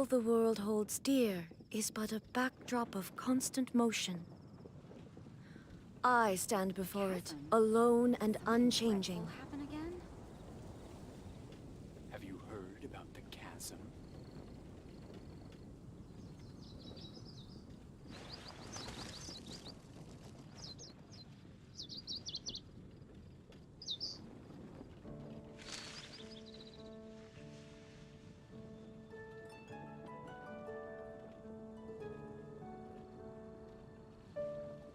all the world holds dear is but a backdrop of constant motion. I stand before it, alone and unchanging. Will happen again? Have you heard about the chasm?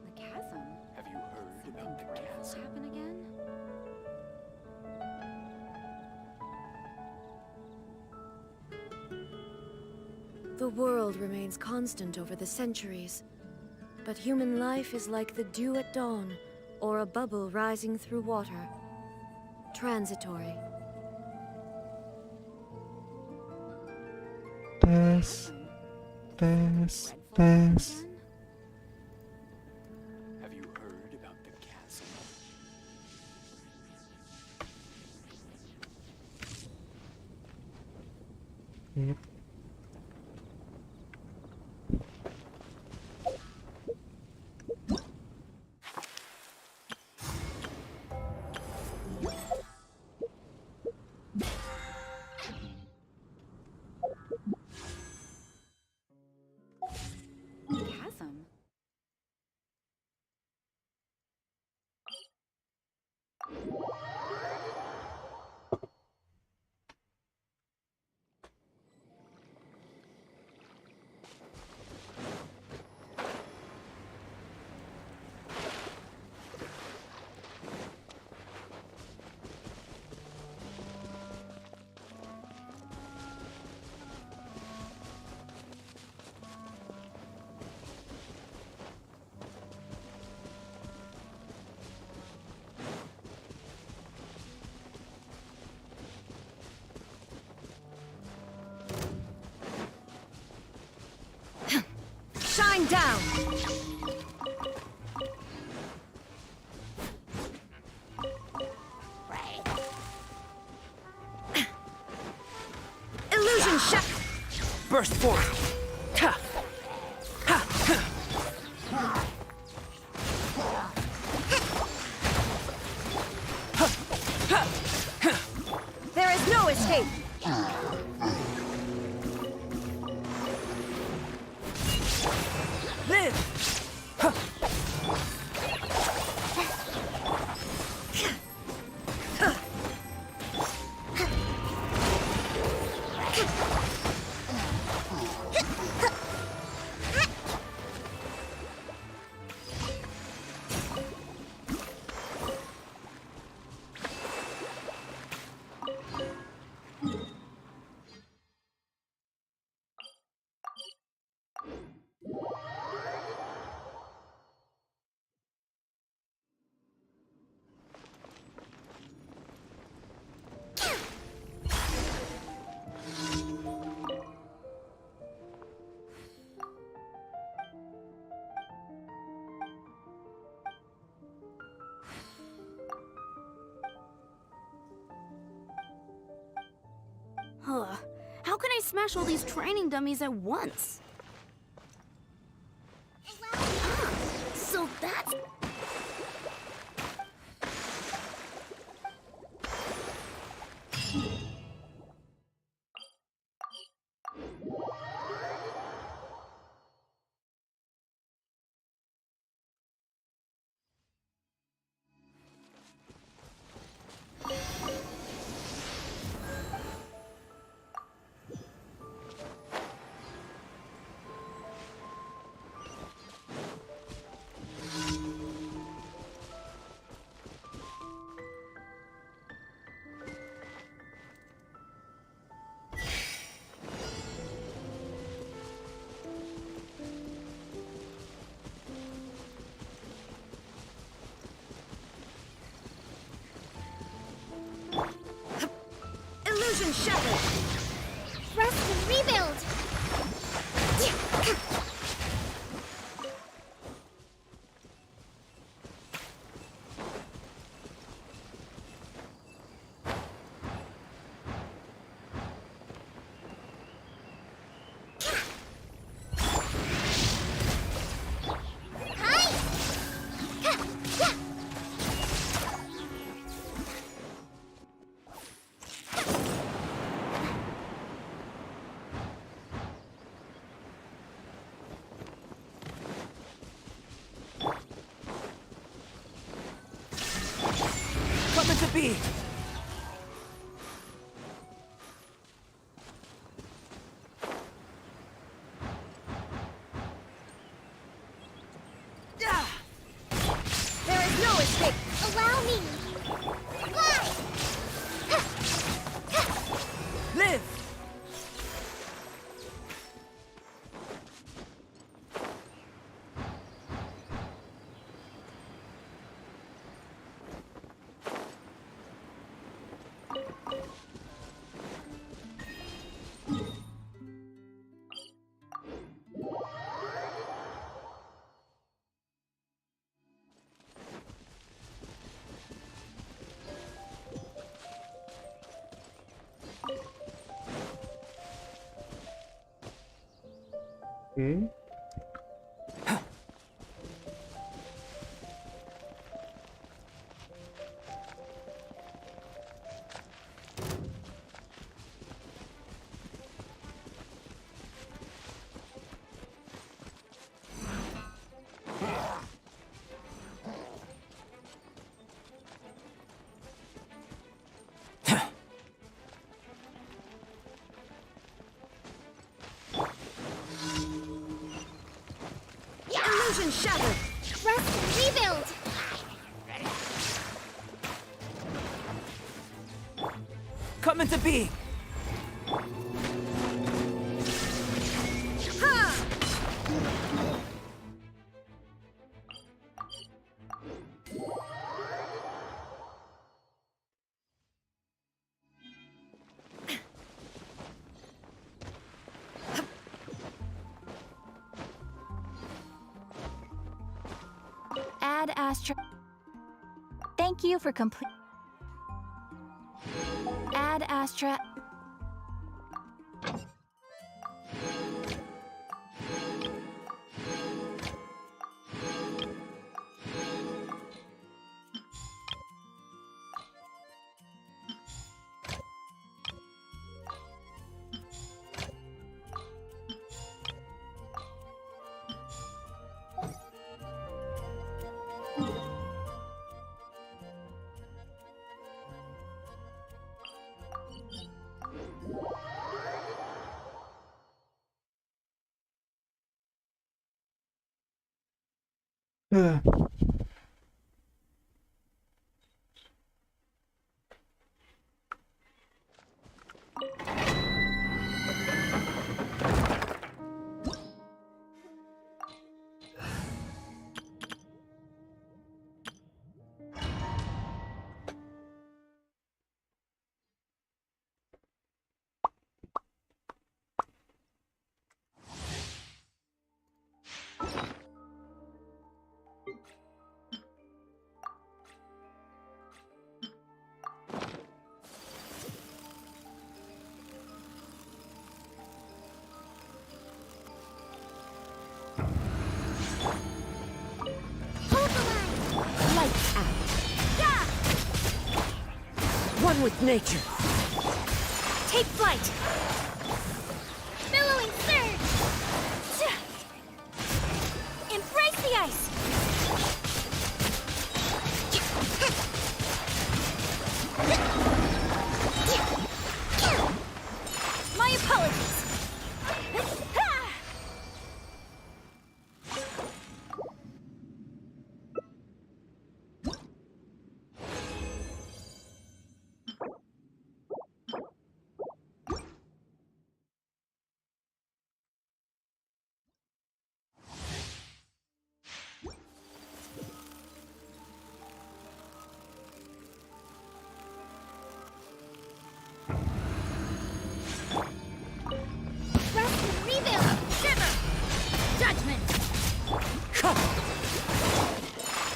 The chasm? Have you heard about the Will chasm? happen again? The world remains constant over the centuries, but human life is like the dew at dawn, or a bubble rising through water. Transitory. Test, test, test. Have you heard about the chasm? Yep. Chasm? Shine down! Illusion shot! Burst forth! Ha! There is no escape! Live! How can I smash all these training dummies at once? So that's... Illusion shattered! Rest and rebuild! be! There is no escape! Allow me. Fly. Live! Okay. Illusion shattered! Rest and rebuild. Come into being! Add Astra. Thank you for complete. Add Astra. Hold the line. Lights out. One with nature. Take flight. Billowing surge. Embrace the ice. My apologies. Rest and rebuild. Shiver. Judgment.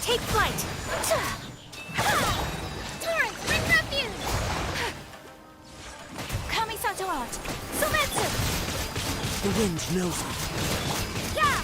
Take flight. Torrent, bring refuge. Kamisato art. Sometsu. The wind knows it. Yeah.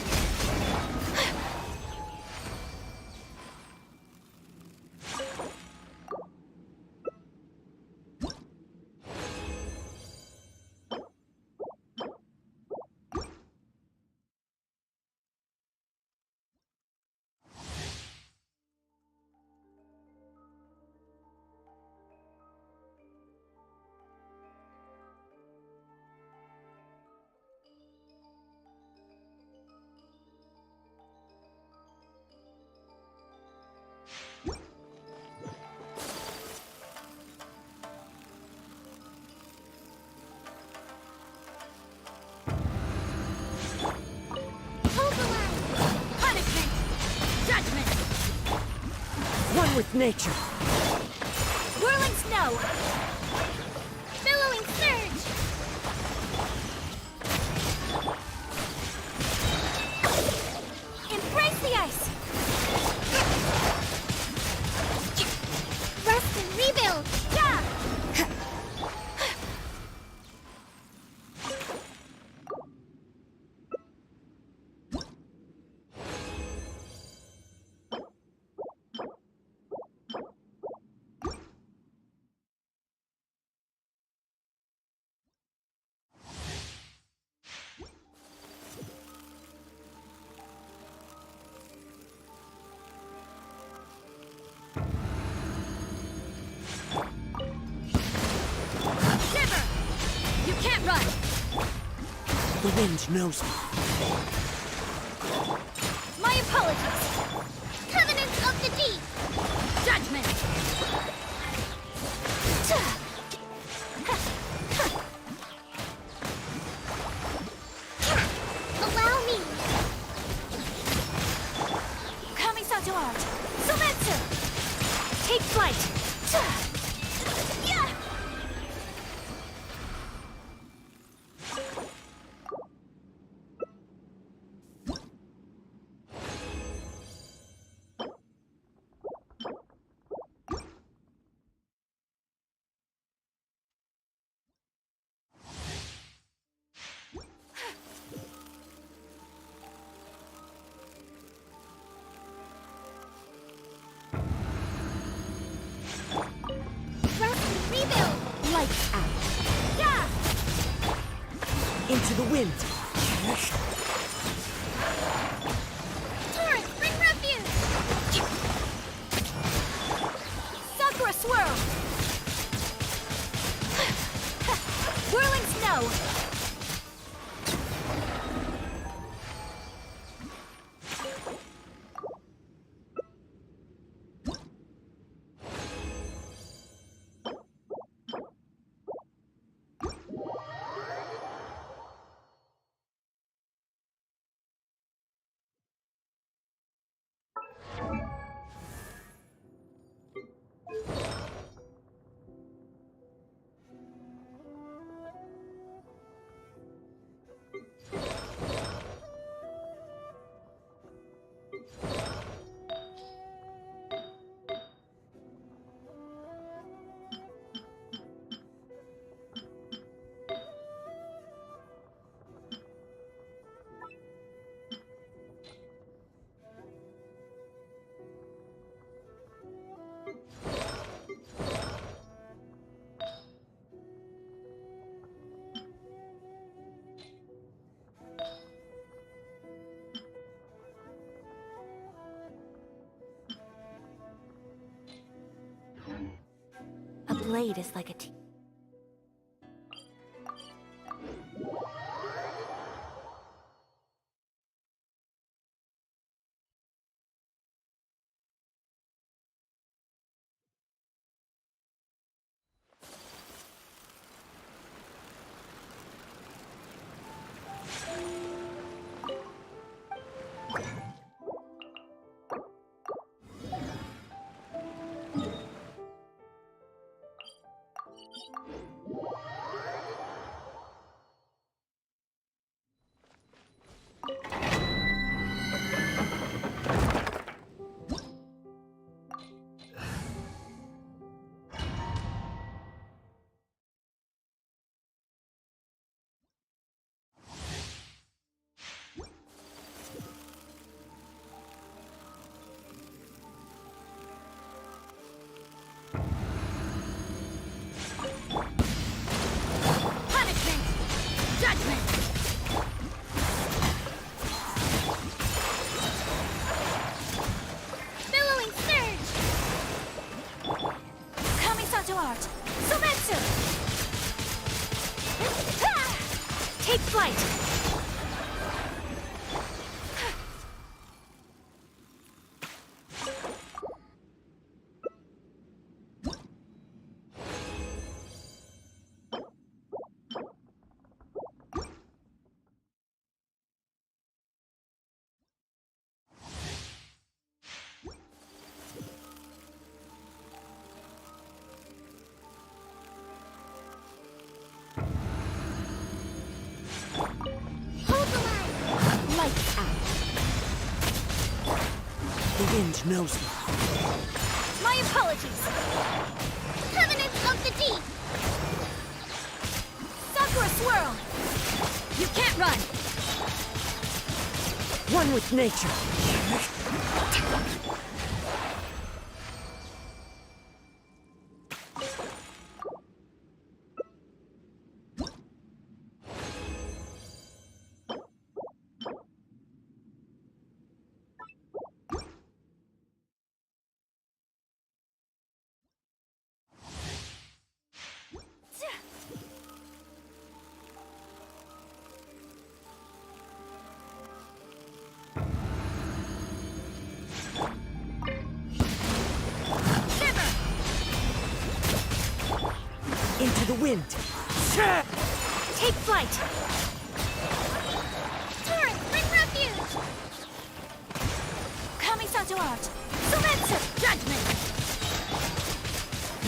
with nature. Whirling snow! Billowing surge! Embrace the ice! Rest and rebuild! Yeah! Shiver! You can't run! The wind knows me. My apologies! Covenants of the deep! Judgment! Allow me! Kamisato art! Sometsu! Take flight! Yeah! Rest and rebuild! Lights out. Yeah! Into the wind. Torrent, bring refuge! Sakura swirl! Whirling snow! A blade is like a punishment! Judgment! Billowing surge! Kamisato art! Sometsu! Ah! Take flight! The wind knows me. My apologies. Covenants of the deep. Sakura swirl! You can't run! One with nature. Into the wind. Take flight! Turret, bring refuge. Kamisato art! Sumetsu! Judgment!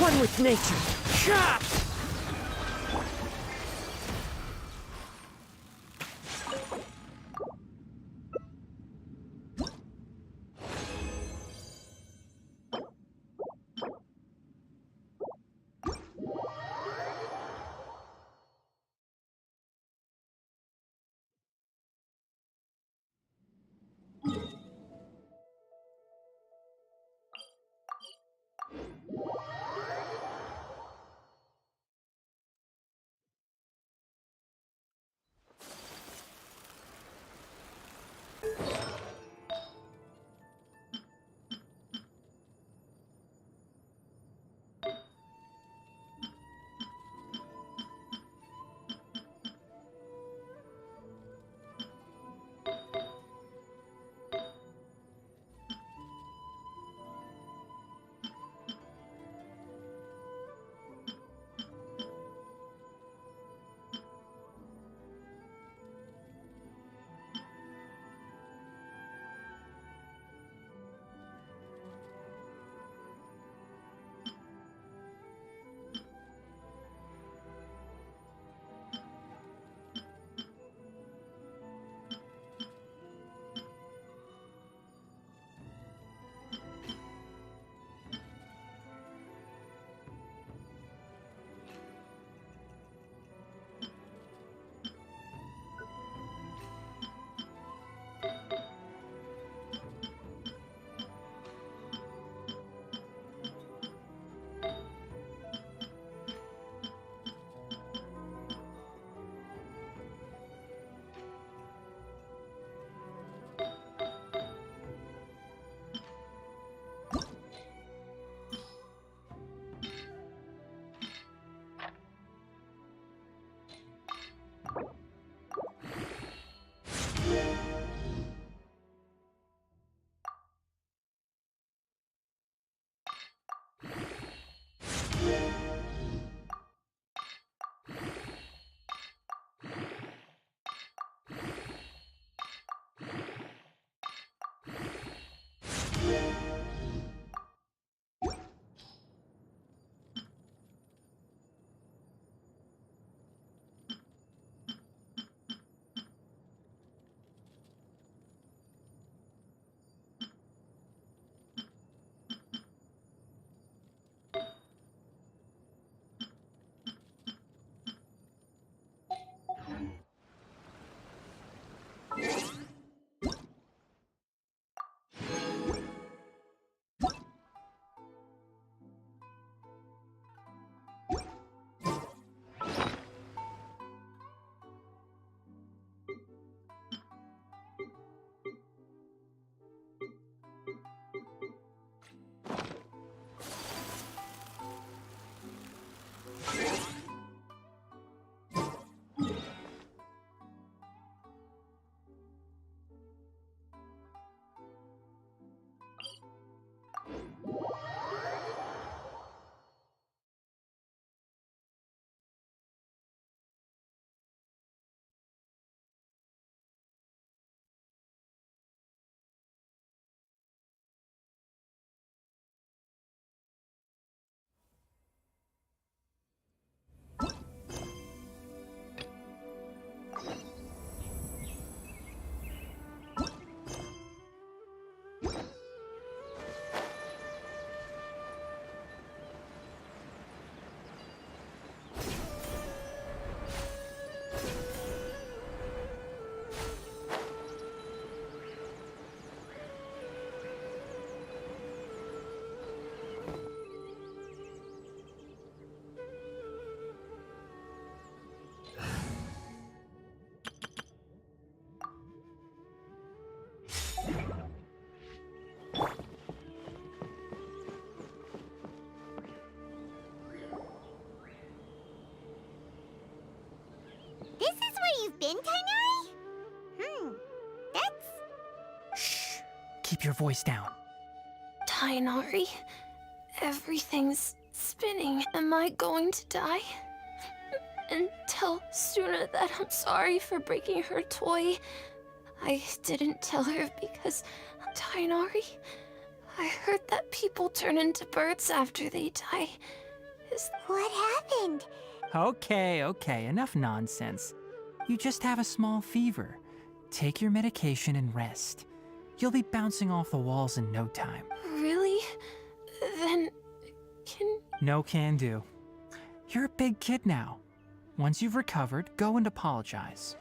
One with nature. wind, Tainari? That's... Shh. Keep your voice down. Tainari, everything's spinning. Am I going to die? And tell Suna that I'm sorry for breaking her toy. I didn't tell her because, Tainari, I heard that people turn into birds after they die. What happened? Okay, enough nonsense. You just have a small fever. Take your medication and rest. You'll be bouncing off the walls in no time. Really? Then, No can do. You're a big kid now. Once you've recovered, go and apologize.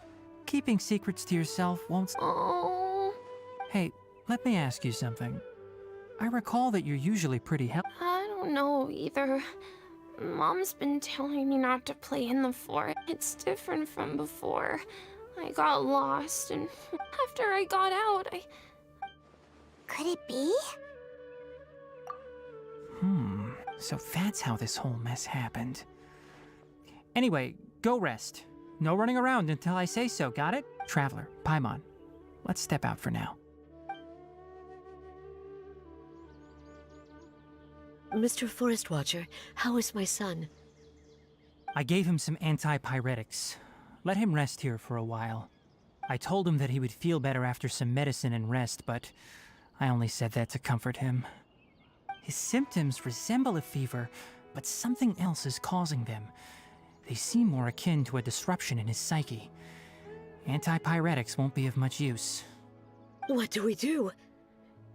Keeping secrets to yourself won't... Oh, Hey, let me ask you something. I recall that you're usually pretty I don't know either. Mom's been telling me not to play in the forest. It's different from before. I got lost, and after I got out, Could it be? So that's how this whole mess happened. Anyway, go rest. No running around until I say so, got it? Traveler, Paimon, let's step out for now. Mr. Forest Watcher, how is my son? I gave him some antipyretics. Let him rest here for a while. I told him that he would feel better after some medicine and rest, but I only said that to comfort him. His symptoms resemble a fever, but something else is causing them. They seem more akin to a disruption in his psyche. Antipyretics won't be of much use. What do we do?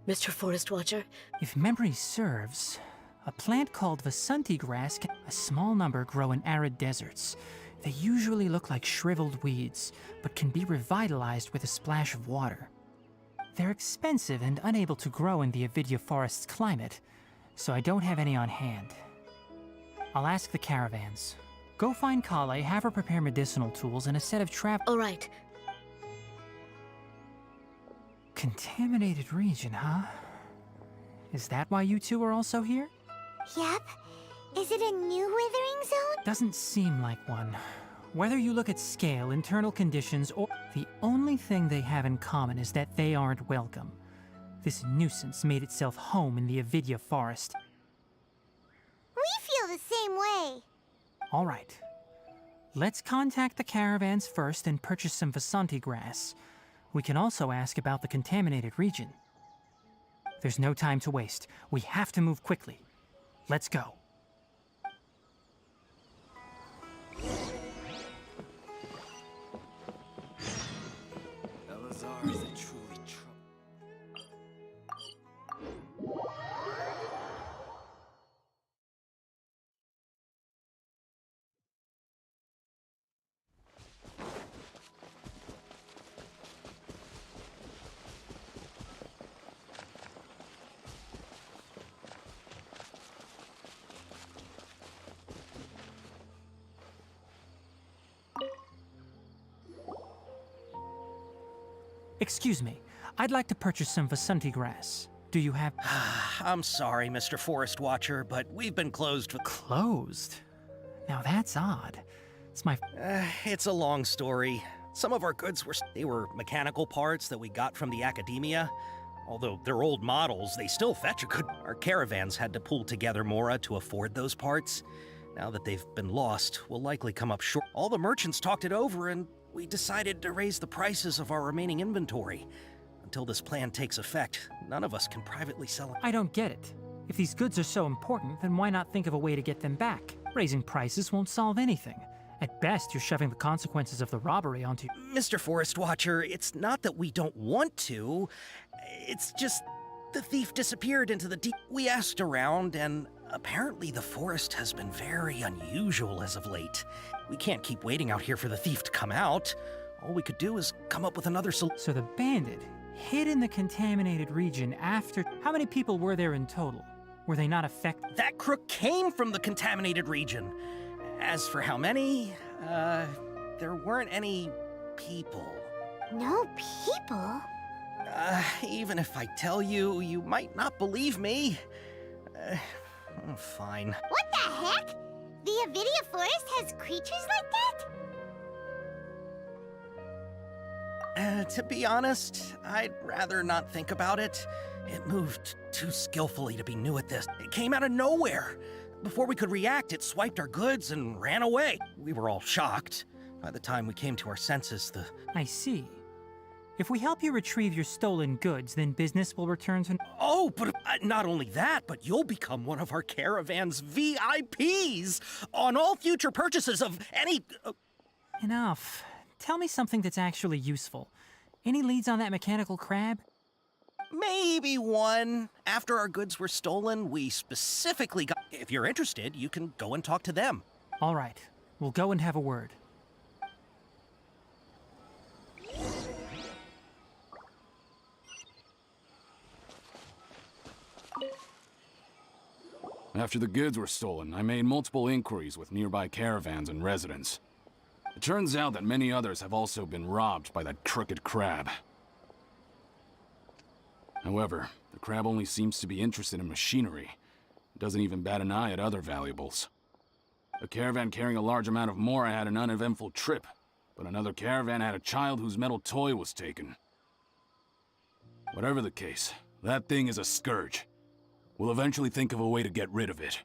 Mr. Forest Watcher? If memory serves, a plant called Vasanti grass can a small number grow in arid deserts. They usually look like shriveled weeds, but can be revitalized with a splash of water. They're expensive and unable to grow in the Avidya forest's climate, so I don't have any on hand. I'll ask the caravans. Go find Kale, have her prepare medicinal tools and a set of All right. Contaminated region, huh? Is that why you two are also here? Yep. Is it a new withering zone? Doesn't seem like one. Whether you look at scale, internal conditions, or... The only thing they have in common is that they aren't welcome. This nuisance made itself home in the Avidya forest. We feel the same way. All right. Let's contact the caravans first and purchase some Vasanti grass. We can also ask about the contaminated region. There's no time to waste. We have to move quickly. Let's go. Elazar is a truly trouble. Excuse me. I'd like to purchase some Vasanti grass. Do you have... I'm sorry, Mr. Forest Watcher, but we've been closed for... Closed? Now that's odd. It's my... It's a long story. Some of our goods were mechanical parts that we got from the academia. Although they're old models, they still fetch a good... Our caravans had to pull together Mora to afford those parts. Now that they've been lost, we'll likely come up short. All the merchants talked it over, and we decided to raise the prices of our remaining inventory. Until this plan takes effect, none of us can privately sell them. I don't get it. If these goods are so important, then why not think of a way to get them back? Raising prices won't solve anything. At best, you're shoving the consequences of the robbery onto... Mr. Forest Watcher, it's not that we don't want to. It's just the thief disappeared into the deep... We asked around, and apparently the forest has been very unusual as of late. We can't keep waiting out here for the thief to come out. All we could do is come up with another solution. So the bandit hid in the contaminated region after... How many people were there in total? Were they not affected? That crook came from the contaminated region. As for how many, there weren't any people. No people? Even if I tell you, you might not believe me. Fine. What the heck? The Avidya forest has creatures like that? To be honest, I'd rather not think about it. It moved too skillfully to be new at this. It came out of nowhere. Before we could react, it swiped our goods and ran away. We were all shocked. By the time we came to our senses, I see. If we help you retrieve your stolen goods, then business will return to... Oh, but not only that, but you'll become one of our caravan's VIPs on all future purchases of any... Enough. Tell me something that's actually useful. Any leads on that mechanical crab? Maybe one. After our goods were stolen, we specifically got... If you're interested, you can go and talk to them. All right. We'll go and have a word. After the goods were stolen, I made multiple inquiries with nearby caravans and residents. It turns out that many others have also been robbed by that crooked crab. However, the crab only seems to be interested in machinery. It doesn't even bat an eye at other valuables. A caravan carrying a large amount of mora had an uneventful trip, but another caravan had a child whose metal toy was taken. Whatever the case, that thing is a scourge. We'll eventually think of a way to get rid of it.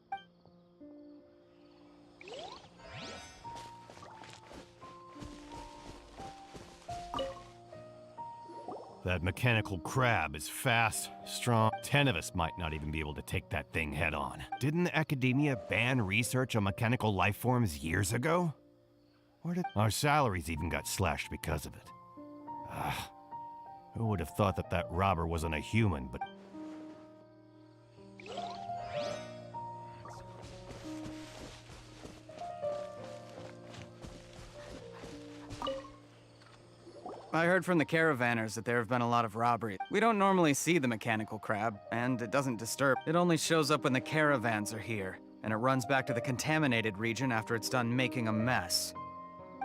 That mechanical crab is fast, strong. 10 of us might not even be able to take that thing head on. Didn't the academia ban research on mechanical life forms years ago? Or did our salaries even got slashed because of it? Who would have thought that that robber wasn't a human, but... I heard from the caravanners that there have been a lot of robberies. We don't normally see the mechanical crab, and it doesn't disturb. It only shows up when the caravans are here, and it runs back to the contaminated region after it's done making a mess.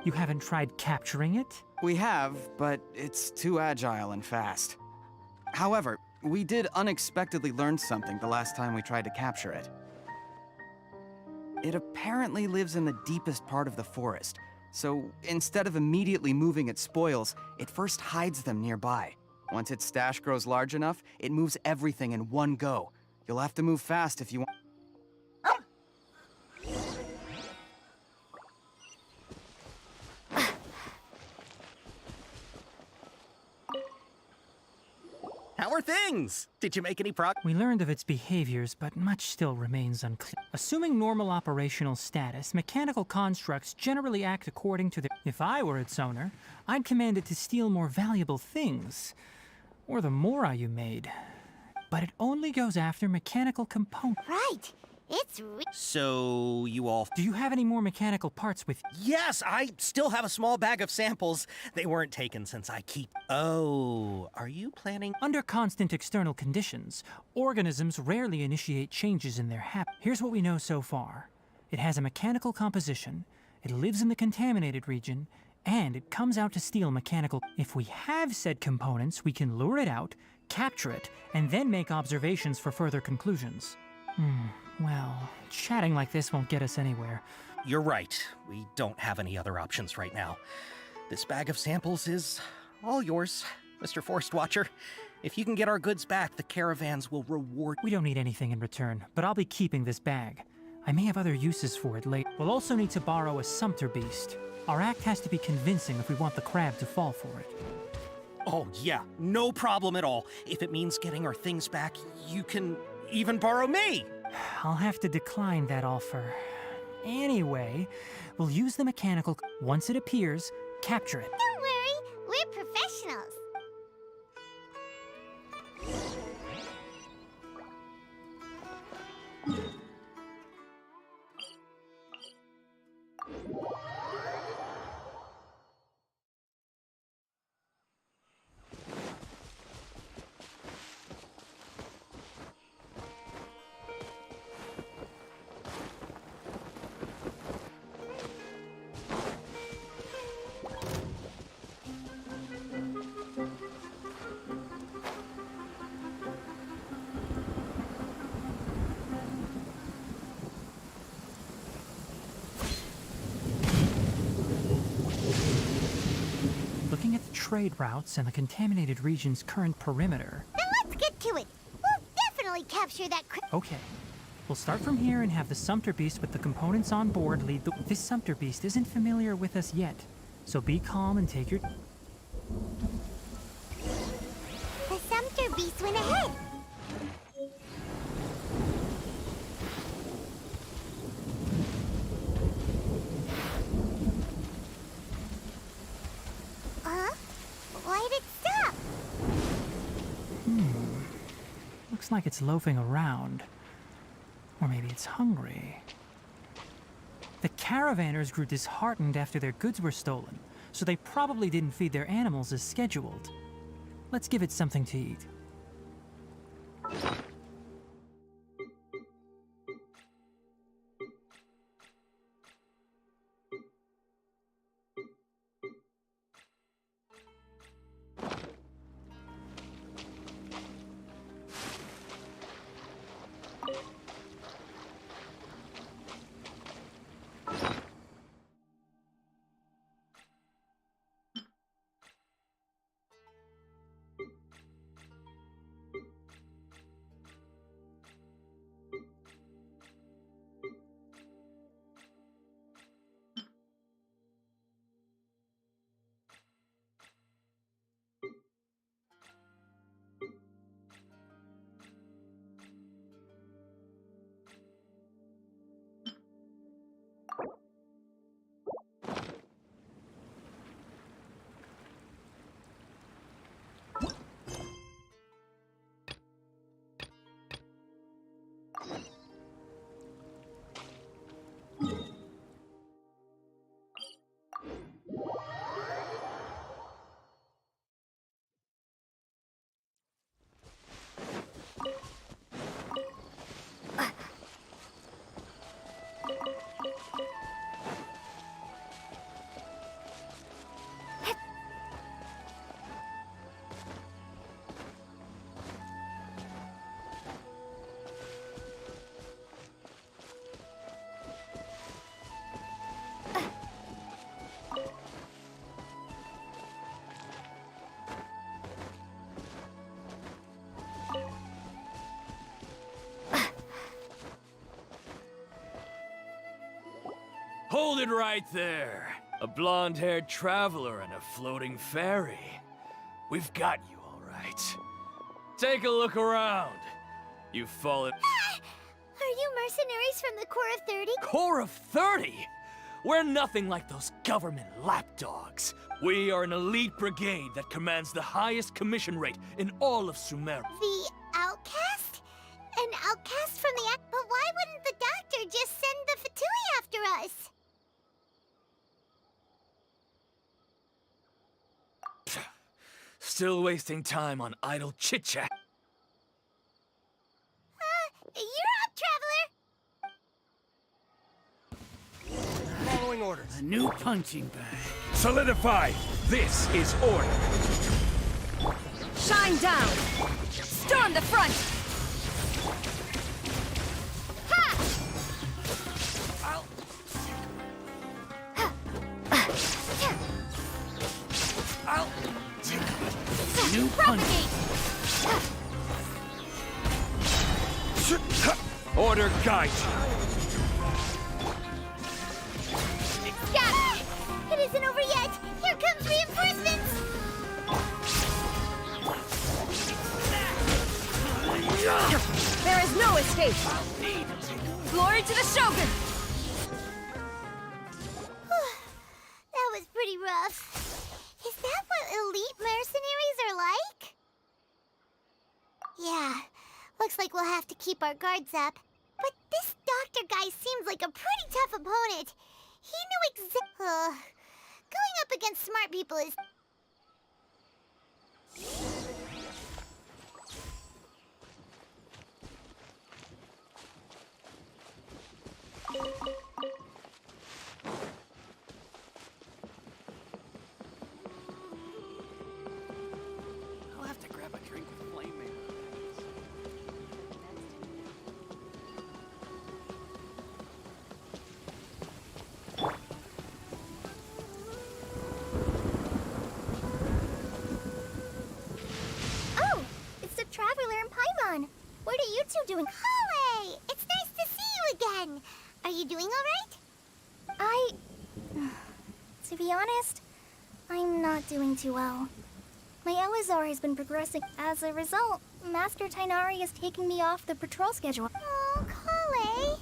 You haven't tried capturing it? We have, but it's too agile and fast. However, we did unexpectedly learn something the last time we tried to capture it. It apparently lives in the deepest part of the forest. So instead of immediately moving its spoils, it first hides them nearby. Once its stash grows large enough, it moves everything in one go. You'll have to move fast if you want. How are things? Did you make any progress? We learned of its behaviors, but much still remains unclear. Assuming normal operational status, mechanical constructs generally act according to their... If I were its owner, I'd command it to steal more valuable things. Or the mora you made. But it only goes after mechanical components. Right. It's So, you all... Do you have any more mechanical parts with... Yes, I still have a small bag of samples. They weren't taken since I keep... Oh, are you planning... Under constant external conditions, organisms rarely initiate changes in their habit. Here's what we know so far. It has a mechanical composition, it lives in the contaminated region, and it comes out to steal mechanical... If we have said components, we can lure it out, capture it, and then make observations for further conclusions. Well, chatting like this won't get us anywhere. You're right. We don't have any other options right now. This bag of samples is all yours, Mr. Forest Watcher. If you can get our goods back, the caravans will reward... We don't need anything in return, but I'll be keeping this bag. I may have other uses for it later. We'll also need to borrow a sumpter beast. Our act has to be convincing if we want the crab to fall for it. Oh, yeah. No problem at all. If it means getting our things back, you can even borrow me. I'll have to decline that offer. Anyway, we'll use the mechanical... Once it appears, capture it. Don't worry, we're professionals. trade routes and the contaminated region's current perimeter. Then let's get to it. We'll definitely capture that Okay. We'll start from here and have the Sumpter Beast with the components on board lead the... This Sumpter Beast isn't familiar with us yet, so be calm and take your... The Sumpter Beast went ahead. Huh? Why'd it stop? Looks like it's loafing around. Or maybe it's hungry. The caravanners grew disheartened after their goods were stolen, so they probably didn't feed their animals as scheduled. Let's give it something to eat. Hold it right there. A blonde-haired traveler and a floating ferry. We've got you, all right. Take a look around. You've fallen... Are you mercenaries from the Corps of 30? Corps of 30? We're nothing like those government lapdogs. We are an elite brigade that commands the highest commission rate in all of Sumeria. The outcast? An outcast from the... But why wouldn't the doctor just send the Fatui after us? Still wasting time on idle chit-chat. You're up, traveler! Following orders. A new punching bag. Solidify! This is order. Shine down! Storm the front! New punch. Order guide you. Scat! It isn't over yet! Here comes reinforcements! There is no escape! Glory to the Shogun! That was pretty rough. Is that what elite mercenaries are like? Yeah, looks like we'll have to keep our guards up. But this doctor guy seems like a pretty tough opponent. He knew going up against smart people is... I'll have to grab a drink with Flame Maker. To be honest, I'm not doing too well. My Elazar has been progressing. As a result, Master Tainari is taking me off the patrol schedule. Oh, Kale!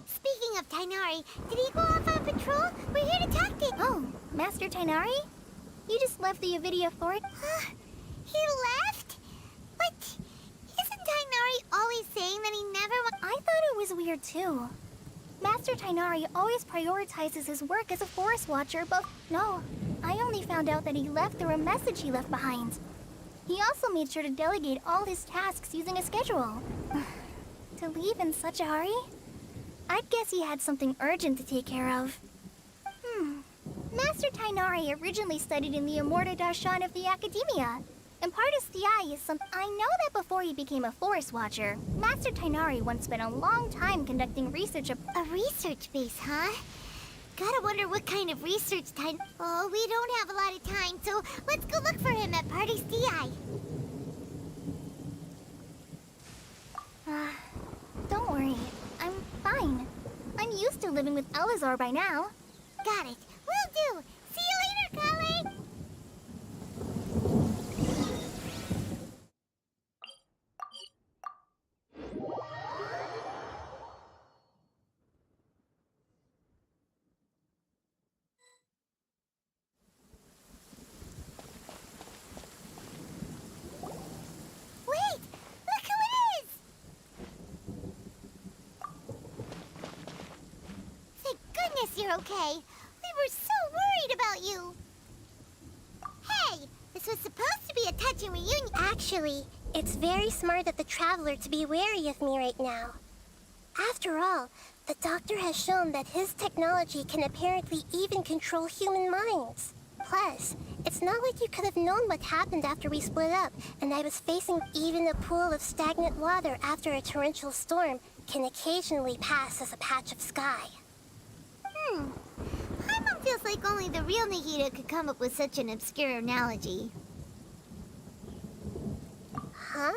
Speaking of Tainari, did he go off on patrol? We're here to talk to him. Oh, Master Tainari? You just left the Avidia Fort? He left? But isn't Tainari always saying that he never I thought it was weird too. Master Tainari always prioritizes his work as a forest watcher, but no, I only found out that he left through a message he left behind. He also made sure to delegate all his tasks using a schedule. To leave in such a hurry? I'd guess he had something urgent to take care of. Master Tainari originally studied in the Amorta Darshan of the Academia. Impartus Di is some. I know that before he became a forest watcher, Master Tainari once spent a long time conducting research. A research base, huh? Gotta wonder what kind of research Oh, we don't have a lot of time, so let's go look for him at Party's Di. Don't worry. I'm fine. I'm used to living with Elazar by now. Got it. Will do. See you later, Kale. Wait! Look who it is! Thank goodness you're okay. We were so worried about you. Hey, this was supposed to be a touching reunion. Actually, it's very smart of the Traveler to be wary of me right now. After all, the Doctor has shown that his technology can apparently even control human minds. Plus, it's not like you could have known what happened after we split up, and I was facing even a pool of stagnant water after a torrential storm can occasionally pass as a patch of sky. Paimon feels like only the real Nahida could come up with such an obscure analogy. Huh?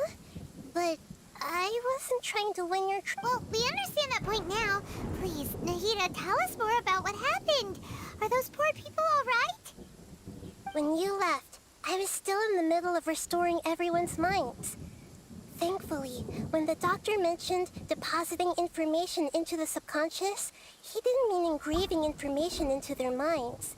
But I wasn't trying to win your Well, we understand that point now. Please, Nahida, tell us more about what happened. Are those poor people all right? When you left, I was still in the middle of restoring everyone's minds. Thankfully, when the Doctor mentioned depositing information into the subconscious, he didn't mean engraving information into their minds.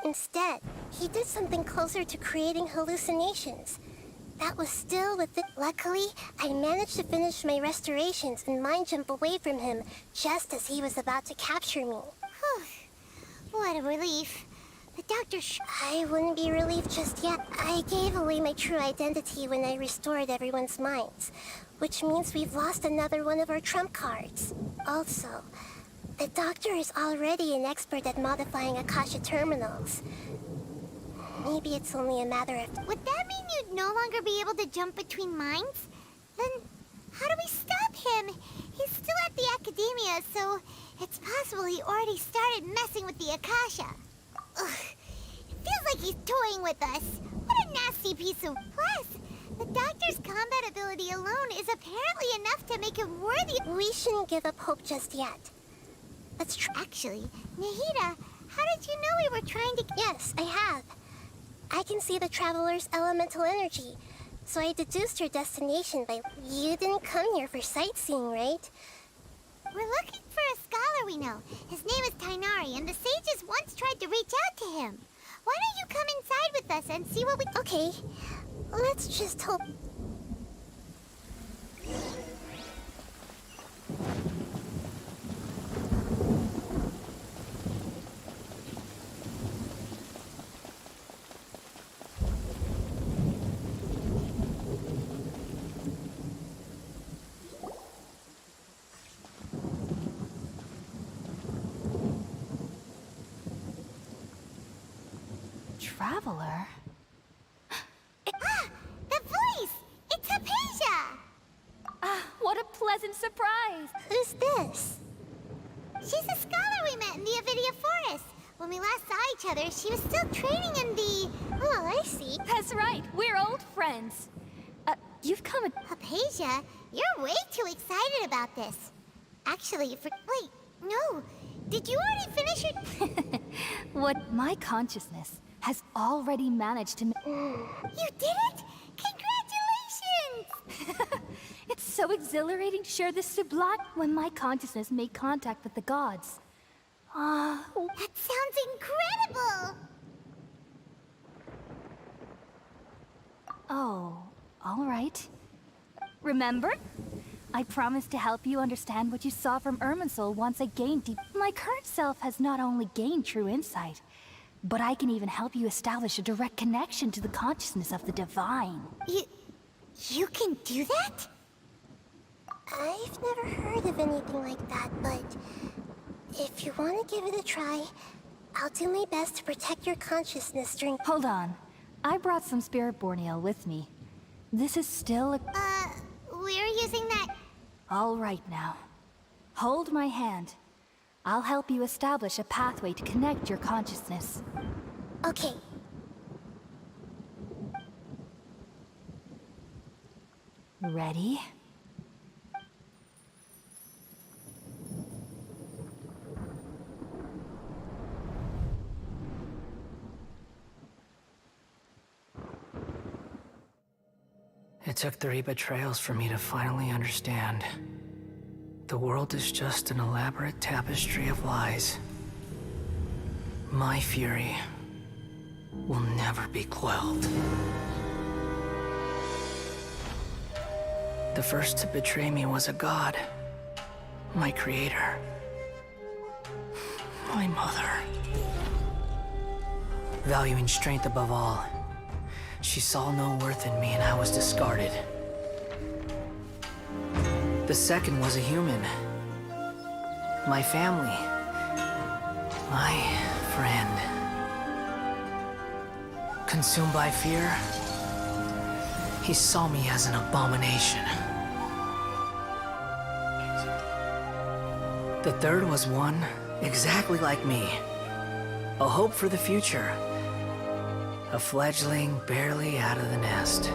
Instead, he did something closer to creating hallucinations. That was still with it. Luckily, I managed to finish my restorations and mind jump away from him just as he was about to capture me. What a relief. The Doctor I wouldn't be relieved just yet. I gave away my true identity when I restored everyone's minds, which means we've lost another one of our trump cards. Also, the Doctor is already an expert at modifying Akasha terminals. Maybe it's only a matter of... Would that mean you'd no longer be able to jump between minds? Then how do we stop him? He's still at the Academia, so it's possible he already started messing with the Akasha. Ugh, it feels like he's toying with us. What a nasty piece of... Plus, the Doctor's combat ability alone is apparently enough to make him worthy... We shouldn't give up hope just yet. That's true. Actually, Nahida, how did you know we were trying to... Yes, I have. I can see the Traveler's elemental energy, so I deduced her destination by... You didn't come here for sightseeing, right? We're looking for a scholar we know. His name is Tainari, and the sages once tried to reach out to him. Why don't you come inside with us and see what we... Okay, let's just hope... Traveler? The voice! It's Hypatia! What a pleasant surprise! Who's this? She's a scholar we met in the Avidia Forest. When we last saw each other, she was still training in the... Oh, I see. That's right, we're old friends. You've come... Hypatia? You're way too excited about this. Actually, wait, no. Did you already finish it? What my consciousness has already managed to You did it? Congratulations! It's so exhilarating to share this sublime when my consciousness made contact with the gods. That sounds incredible! Oh, all right. Remember? I promised to help you understand what you saw from Irminsul once I gained deep... My current self has not only gained true insight, but I can even help you establish a direct connection to the consciousness of the divine. You can do that? I've never heard of anything like that, but if you want to give it a try, I'll do my best to protect your consciousness during... Hold on. I brought some spirit borneal with me. This is still a... We're using that... All right now. Hold my hand. I'll help you establish a pathway to connect your consciousness. Okay. Ready? It took 3 betrayals for me to finally understand. The world is just an elaborate tapestry of lies. My fury will never be quelled. The first to betray me was a god. My creator. My mother. Valuing strength above all, she saw no worth in me and I was discarded. The second was a human. My family. My friend. Consumed by fear, he saw me as an abomination. The third was one exactly like me. A hope for the future. A fledgling barely out of the nest.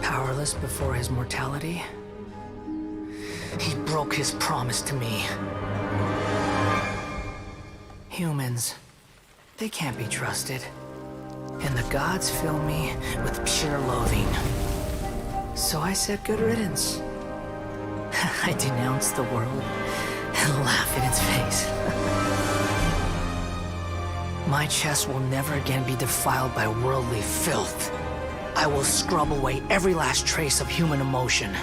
Powerless before his mortality, he broke his promise to me. Humans, they can't be trusted. And the gods fill me with pure loathing. So I said good riddance. I denounce the world and laugh in its face. My chest will never again be defiled by worldly filth. I will scrub away every last trace of human emotion.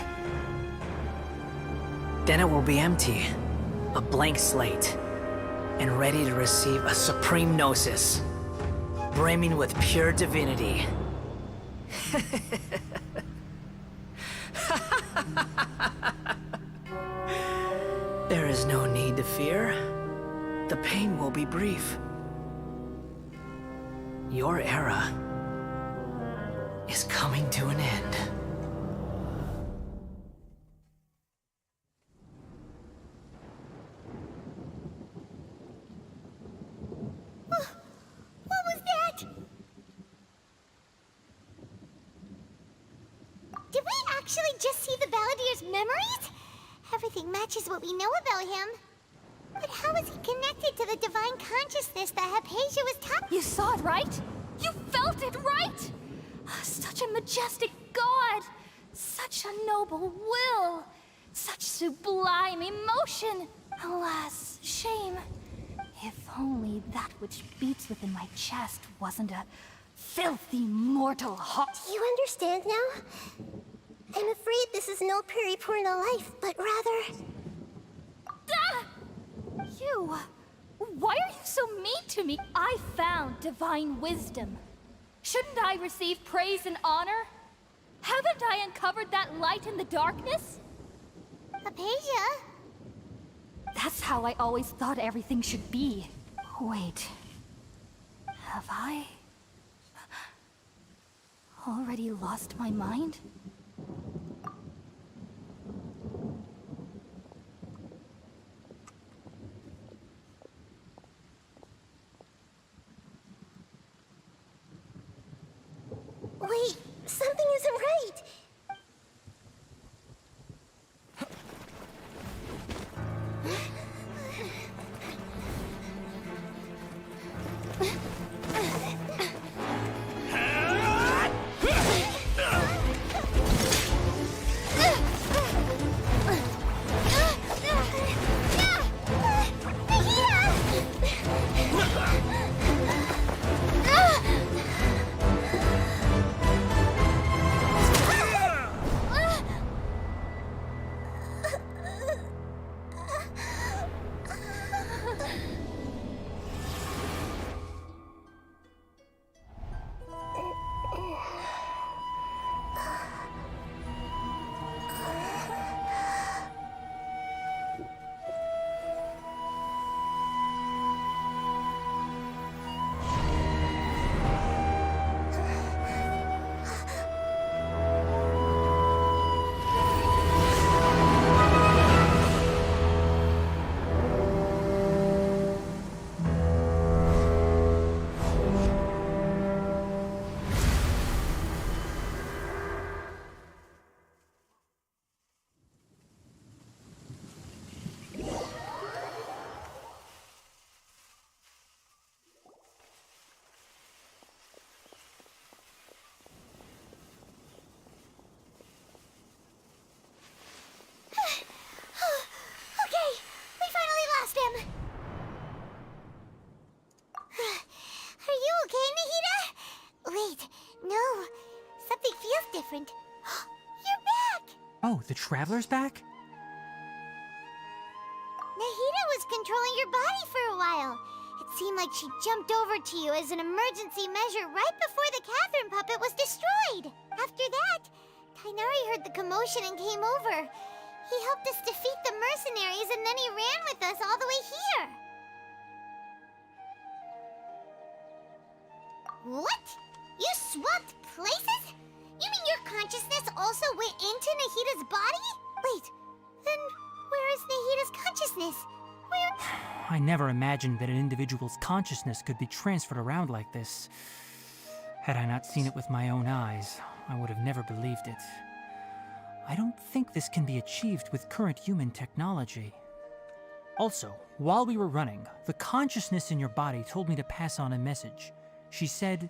Then it will be empty, a blank slate, and ready to receive a supreme gnosis, brimming with pure divinity. There is no need to fear. The pain will be brief. Your era is coming to an end. What was that? Did we actually just see the Baladier's memories? Everything matches what we know about him. But how is he connected to the divine consciousness that Hypatia was talking? You saw it, right? You felt it, right? Such a majestic god! Such a noble will! Such sublime emotion! Alas, shame. If only that which beats within my chest wasn't a filthy mortal heart. Do you understand now? I'm afraid this is no periporno life, but rather... Ah! You! Why are you so mean to me? I found divine wisdom. Shouldn't I receive praise and honor? Haven't I uncovered that light in the darkness? Hypatia? That's how I always thought everything should be. Wait. Have I... already lost my mind? Wait, different. You're back! Oh, the Traveler's back? Nahida was controlling your body for a while. It seemed like she jumped over to you as an emergency measure right before the Catherine puppet was destroyed. After that, Tainari heard the commotion and came over. He helped us defeat the mercenaries and then he ran with us all the way here. What? You swapped places? You mean your consciousness also went into Nahida's body? Wait, then where is Nahida's consciousness? Where... I never imagined that an individual's consciousness could be transferred around like this. Had I not seen it with my own eyes, I would have never believed it. I don't think this can be achieved with current human technology. Also, while we were running, the consciousness in your body told me to pass on a message. She said,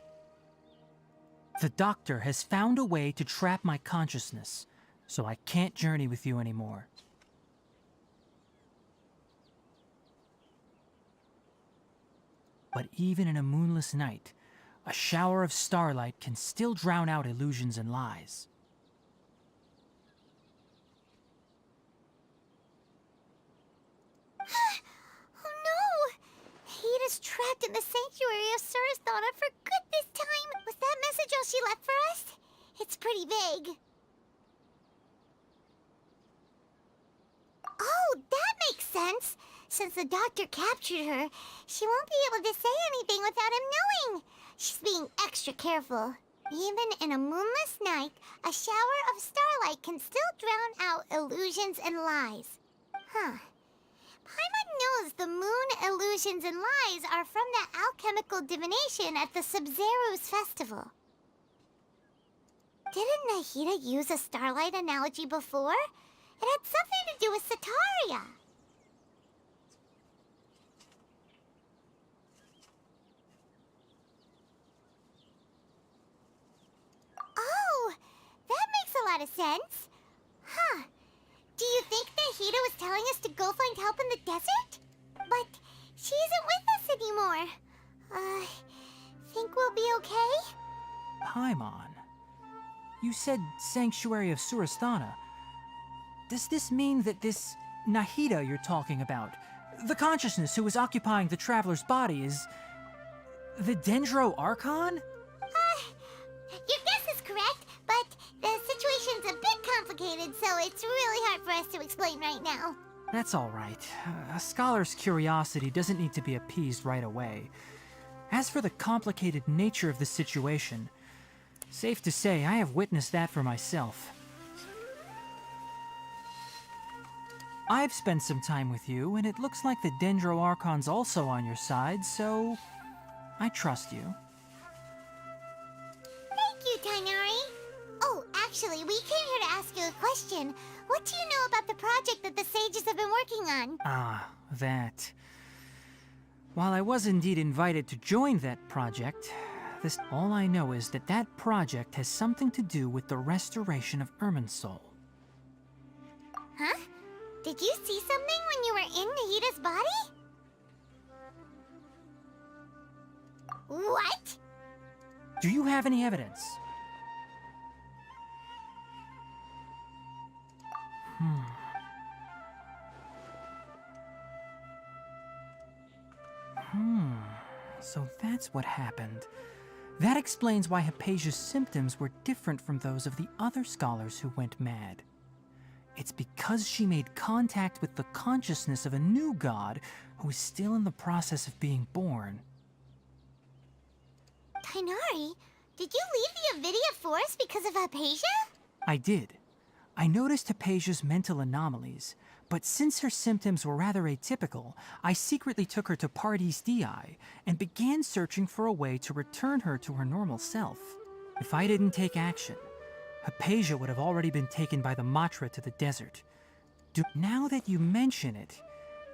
"The doctor has found a way to trap my consciousness, so I can't journey with you anymore." But even in a moonless night, a shower of starlight can still drown out illusions and lies. Oh no! Nahida's trapped in the sanctuary of Surasthana for good this time. Was that message all she left for us? It's pretty vague. Oh, that makes sense. Since the doctor captured her, she won't be able to say anything without him knowing. She's being extra careful. Even in a moonless night, a shower of starlight can still drown out illusions and lies. Huh. Paimon knows the moon illusions and lies are from the alchemical divination at the Sub-Zero's festival. Didn't Nahida use a starlight analogy before? It had something to do with Sataria. Oh, that makes a lot of sense. Huh. Do you think Nahida was telling us to go find help in the desert? But she isn't with us anymore. Think we'll be okay? Paimon, you said Sanctuary of Surasthana. Does this mean that this Nahida you're talking about, the consciousness who was occupying the Traveler's body, is the Dendro Archon? Your guess is correct, but the situation's a bit complicated, so it's really hard for us to explain right now. That's all right. A scholar's curiosity doesn't need to be appeased right away. As for the complicated nature of the situation, safe to say I have witnessed that for myself. I've spent some time with you, and it looks like the Dendro Archon's also on your side, so I trust you. Thank you, Tainari. Oh, actually, we came here to ask you a question. What do you know about the project that the sages have been working on? Ah, that. While I was indeed invited to join that project, all I know is that that project has something to do with the restoration of Irminsul. Huh? Did you see something when you were in Nahida's body? What? Do you have any evidence? So that's what happened. That explains why Hypatia's symptoms were different from those of the other scholars who went mad. It's because she made contact with the consciousness of a new god who is still in the process of being born. Tainari, did you leave the Avidia Forest because of Hypatia? I did. I noticed Hypatia's mental anomalies, but since her symptoms were rather atypical, I secretly took her to Pardis Dii and began searching for a way to return her to her normal self. If I didn't take action, Hypatia would have already been taken by the Matra to the desert. Now that you mention it,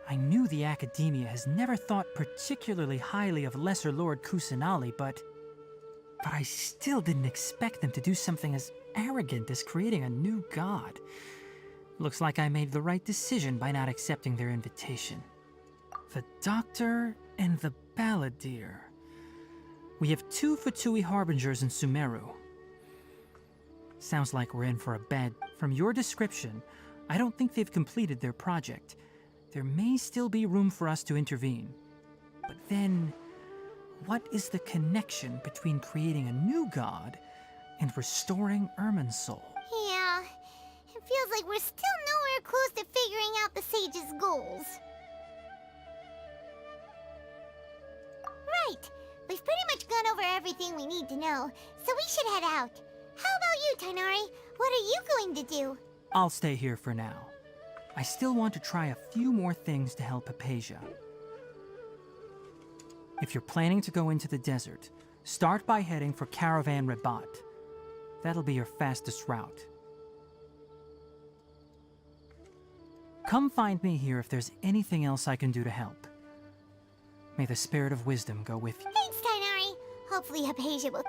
I knew the Academia has never thought particularly highly of Lesser Lord Kusanali, but I still didn't expect them to do something as arrogant as creating a new god. Looks like I made the right decision by not accepting their invitation. The Doctor and the Balladeer. We have 2 Fatui Harbingers in Sumeru. Sounds like we're in for a bad... From your description, I don't think they've completed their project. There may still be room for us to intervene. But then, what is the connection between creating a new god and restoring Irminsul? Yeah, it feels like we're still nowhere close to figuring out the sage's goals. Right, we've pretty much gone over everything we need to know, so we should head out. How about you, Tighnari? What are you going to do? I'll stay here for now. I still want to try a few more things to help Hypatia. If you're planning to go into the desert, start by heading for Caravan Rabat. That'll be your fastest route. Come find me here if there's anything else I can do to help. May the spirit of wisdom go with you. Thanks, Tighnari. Hopefully Hypatia will...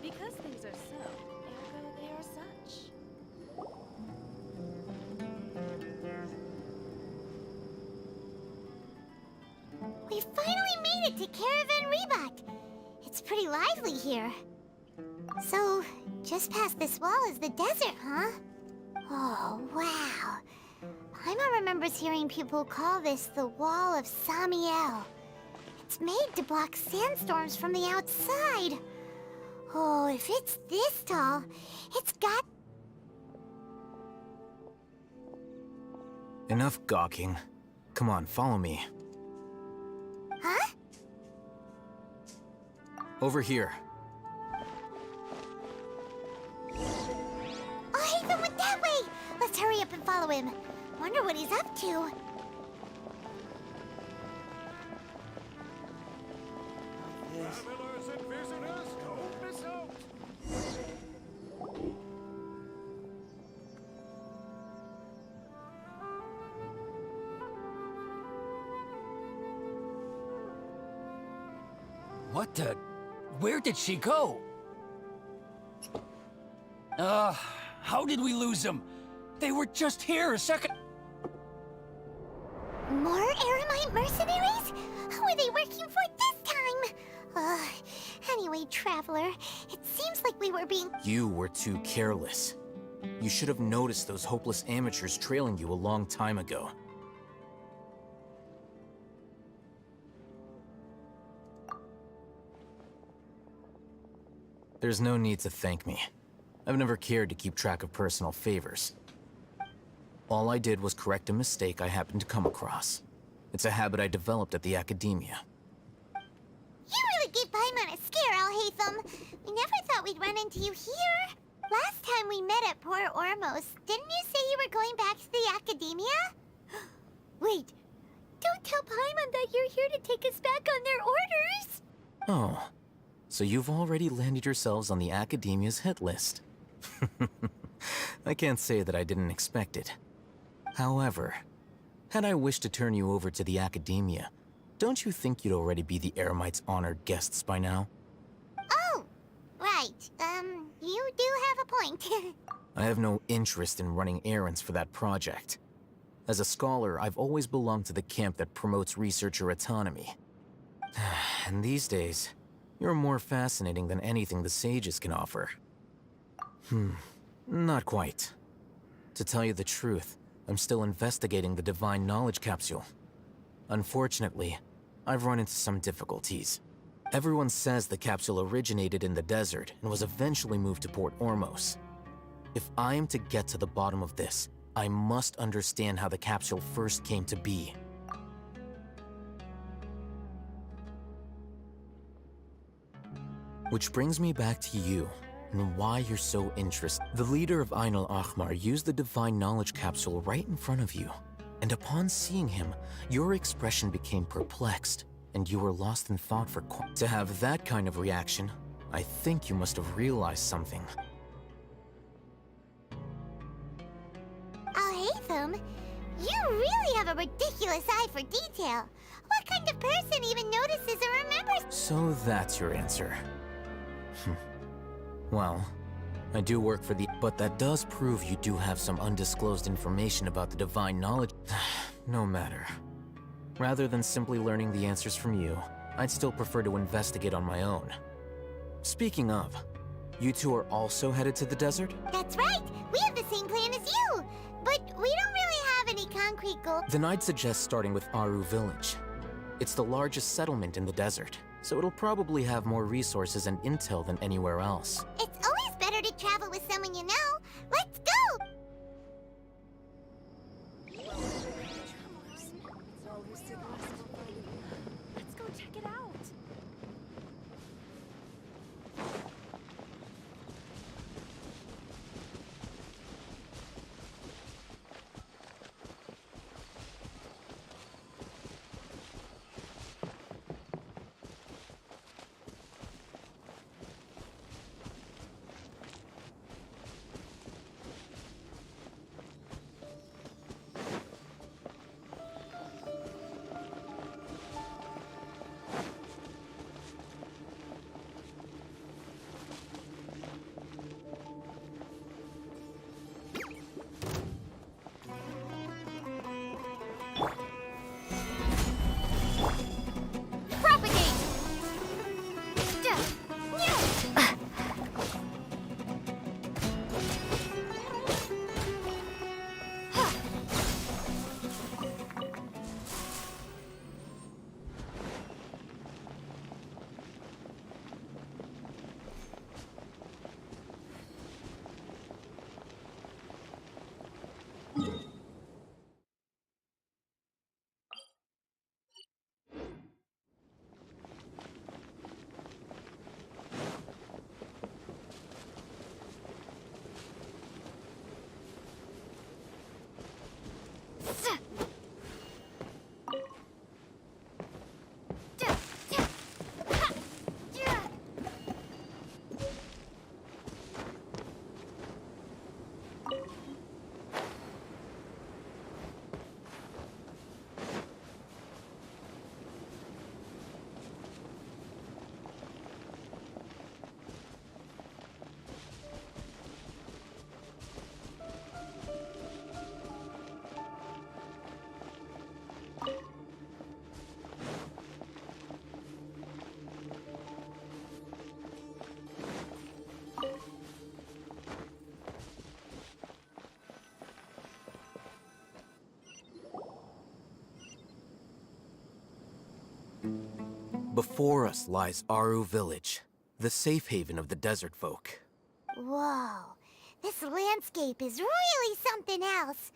Because things are so, ergo they are such. We finally made it to Caravan Rabat. It's pretty lively here. So, just past this wall is the desert, huh? Oh, wow. Paimon remembers hearing people call this the Wall of Samiel. It's made to block sandstorms from the outside. Oh, if it's this tall, it's got... Enough gawking. Come on, follow me. Huh? Over here. Oh, Hatham went that way! Let's hurry up and follow him. Wonder what he's up to. Travelers and visitors, don't miss out! What the... Where did she go? How did we lose them? They were just here a second... More Eremite mercenaries? Who are they working for this time? Anyway, Traveler, it seems like we were being... You were too careless. You should have noticed those hopeless amateurs trailing you a long time ago. There's no need to thank me. I've never cared to keep track of personal favors. All I did was correct a mistake I happened to come across. It's a habit I developed at the Academia. You really gave Paimon a scare, Al-Hatham. We never thought we'd run into you here. Last time we met at Port Ormos, didn't you say you were going back to the Academia? Wait, don't tell Paimon that you're here to take us back on their orders! Oh, so you've already landed yourselves on the Academia's hit list. I can't say that I didn't expect it. However, had I wished to turn you over to the Academia, don't you think you'd already be the Eremites' honored guests by now? Oh, right. You do have a point. I have no interest in running errands for that project. As a scholar, I've always belonged to the camp that promotes researcher autonomy. And these days, you're more fascinating than anything the sages can offer. Not quite. To tell you the truth, I'm still investigating the Divine Knowledge Capsule. Unfortunately, I've run into some difficulties. Everyone says the capsule originated in the desert and was eventually moved to Port Ormos. If I am to get to the bottom of this, I must understand how the capsule first came to be. Which brings me back to you, and why you're so interested. The leader of Ain al-Ahmar used the Divine Knowledge Capsule right in front of you, and upon seeing him, your expression became perplexed, and you were lost in thought for To have that kind of reaction, I think you must have realized something. Al-Haytham, you really have a ridiculous eye for detail. What kind of person even notices or remembers? So that's your answer. Well, I do work for the... But that does prove you do have some undisclosed information about the Divine Knowledge... No matter. Rather than simply learning the answers from you, I'd still prefer to investigate on my own. Speaking of, you two are also headed to the desert? That's right! We have the same plan as you! But we don't really have any concrete goals. Then I'd suggest starting with Aru Village. It's the largest settlement in the desert, so it'll probably have more resources and intel than anywhere else. It's always better to travel with someone you know. Let's go! Let's go check it out. Before us lies Aru Village, the safe haven of the desert folk. Whoa, this landscape is really something else.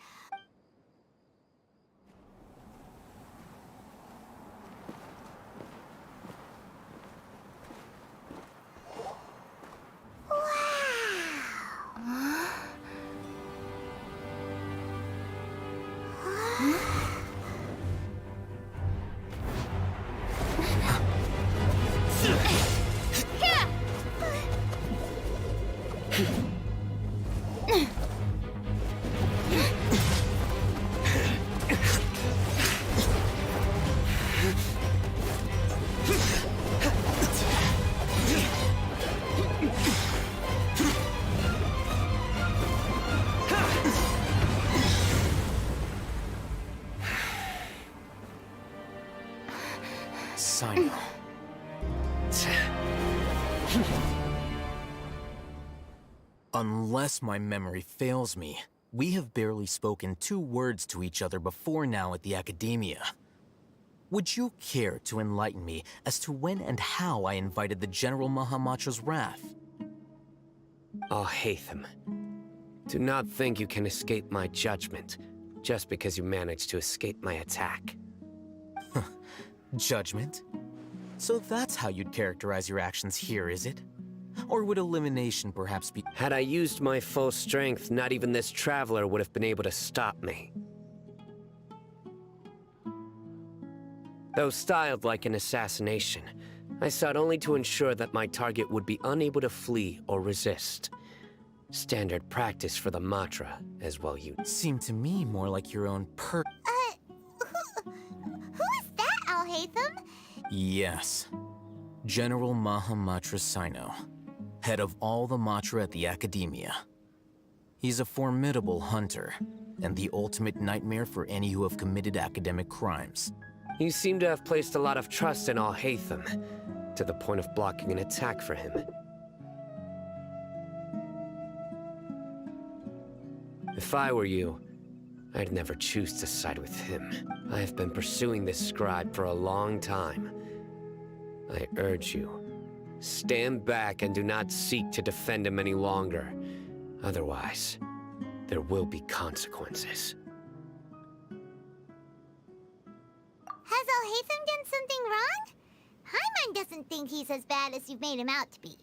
Unless my memory fails me, we have barely spoken 2 words to each other before now at the Academia. Would you care to enlighten me as to when and how I invited the General Mahamatra's wrath? Al-Haytham, do not think you can escape my judgment just because you managed to escape my attack. Judgment? So that's how you'd characterize your actions here, is it? Or would elimination perhaps be— Had I used my full strength, not even this traveler would have been able to stop me. Though styled like an assassination, I sought only to ensure that my target would be unable to flee or resist. Standard practice for the Matra, as well you— Seemed to me more like your own Who is that, Al-Haytham? Yes. General Mahamatra Sino, head of all the Matra at the Academia. He's a formidable hunter, and the ultimate nightmare for any who have committed academic crimes. You seem to have placed a lot of trust in Al-Haytham, to the point of blocking an attack for him. If I were you, I'd never choose to side with him. I have been pursuing this scribe for a long time. I urge you, stand back and do not seek to defend him any longer. Otherwise, there will be consequences. Has Al-Haytham done something wrong? Paimon doesn't think he's as bad as you've made him out to be.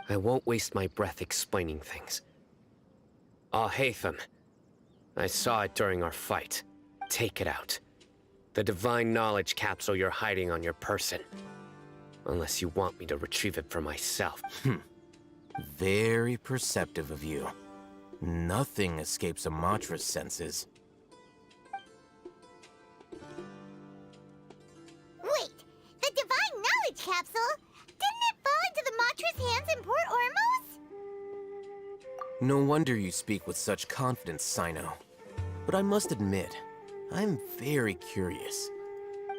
I won't waste my breath explaining things. Al-Haytham, I saw it during our fight. Take it out. The divine knowledge capsule you're hiding on your person. Unless you want me to retrieve it for myself. Very perceptive of you. Nothing escapes a Matra's senses. Wait, the divine knowledge capsule? Didn't it fall into the Matra's hands in Port Ormuz? No wonder you speak with such confidence, Sino. But I must admit, I'm very curious.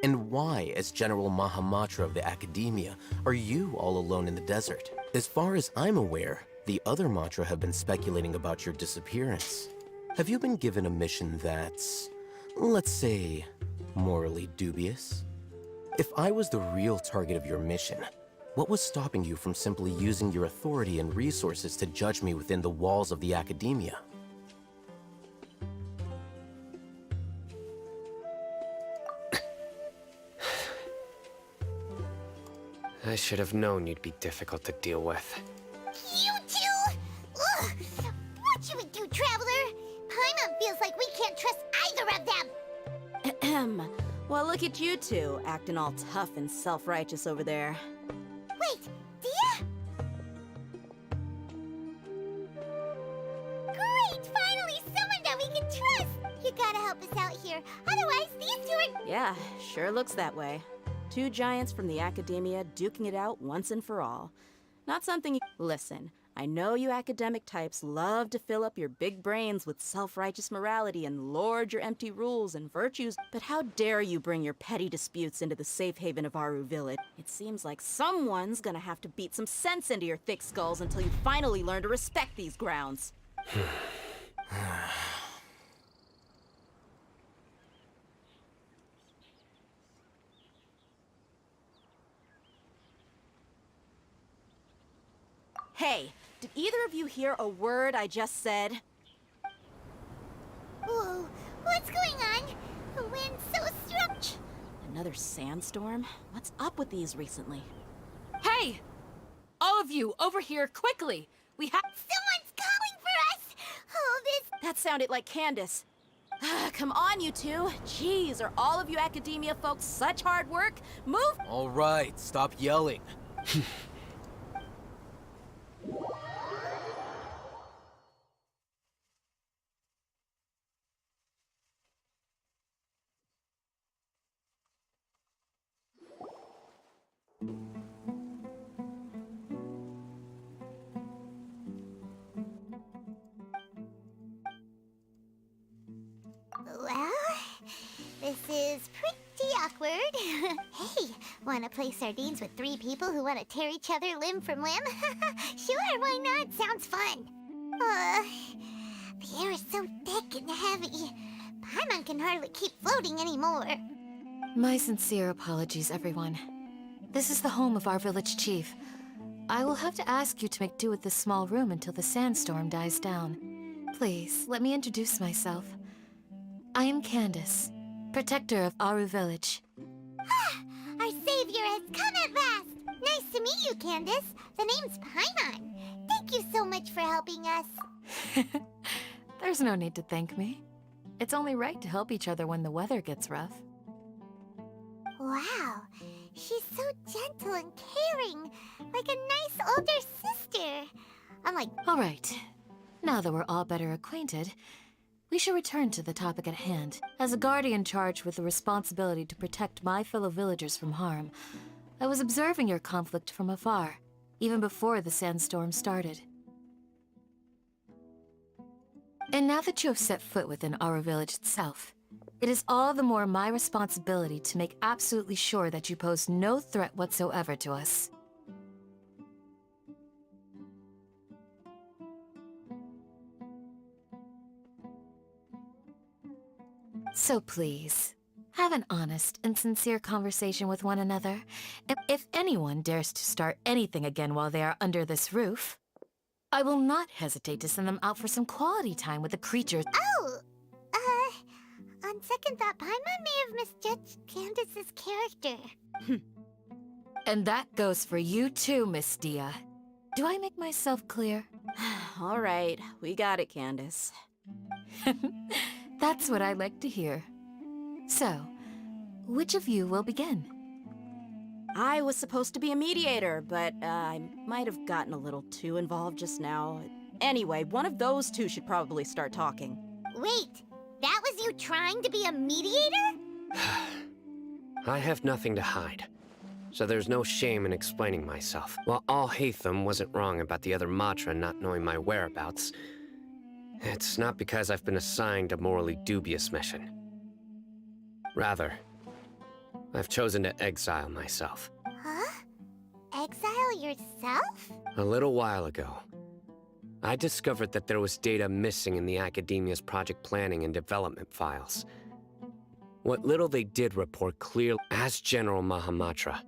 And why, as General Mahamatra of the Academia, are you all alone in the desert? As far as I'm aware, the other Matra have been speculating about your disappearance. Have you been given a mission that's, let's say, morally dubious? If I was the real target of your mission, what was stopping you from simply using your authority and resources to judge me within the walls of the Academia? I should have known you'd be difficult to deal with. You two? Ugh! What should we do, Traveler? Paimon feels like we can't trust either of them! Ahem. Well, look at you two, acting all tough and self-righteous over there. Wait, Dia? Great! Finally, someone that we can trust! You gotta help us out here, otherwise these two are— Yeah, sure looks that way. 2 giants from the Academia duking it out once and for all. Not something you— Listen, I know you academic types love to fill up your big brains with self-righteous morality and lord your empty rules and virtues, but how dare you bring your petty disputes into the safe haven of Aru Village? It seems like someone's gonna have to beat some sense into your thick skulls until you finally learn to respect these grounds. Hey, did either of you hear a word I just said? Whoa, what's going on? The wind's so strong. Another sandstorm? What's up with these recently? Hey! All of you, over here, quickly! We have— Someone's calling for us! Oh, this— That sounded like Candace. Come on, you two. Jeez, are all of you Academia folks such hard work? Move— All right, stop yelling. Well, this is pretty awkward. Hey, wanna play sardines with 3 people who wanna tear each other limb from limb? Sure, why not? Sounds fun. The air is so thick and heavy. Paimon can hardly keep floating anymore. My sincere apologies, everyone. This is the home of our village chief. I will have to ask you to make do with this small room until the sandstorm dies down. Please, let me introduce myself. I am Candace, protector of Aru Village. Our savior has come at last! Nice to meet you, Candace. The name's Paimon. Thank you so much for helping us. There's no need to thank me. It's only right to help each other when the weather gets rough. Wow, she's so gentle and caring, like a nice older sister. I'm like... All right. Now that we're all better acquainted, we should return to the topic at hand. As a guardian charged with the responsibility to protect my fellow villagers from harm, I was observing your conflict from afar, even before the sandstorm started. And now that you have set foot within our village itself, it is all the more my responsibility to make absolutely sure that you pose no threat whatsoever to us. So please, have an honest and sincere conversation with one another. If anyone dares to start anything again while they are under this roof, I will not hesitate to send them out for some quality time with the creatures. Oh! On second thought, Paimon may have misjudged Candace's character. And that goes for you too, Miss Dia. Do I make myself clear? All right, we got it, Candace. That's what I like to hear. So, which of you will begin? I was supposed to be a mediator, but I might have gotten a little too involved just now. Anyway, one of those two should probably start talking. Wait, that was you trying to be a mediator? I have nothing to hide, so there's no shame in explaining myself. While Al-Haytham wasn't wrong about the other Matra not knowing my whereabouts, it's not because I've been assigned a morally dubious mission. Rather, I've chosen to exile myself. Huh? Exile yourself? A little while ago, I discovered that there was data missing in the Academia's project planning and development files. What little they did report clearly, as General Mahamatra,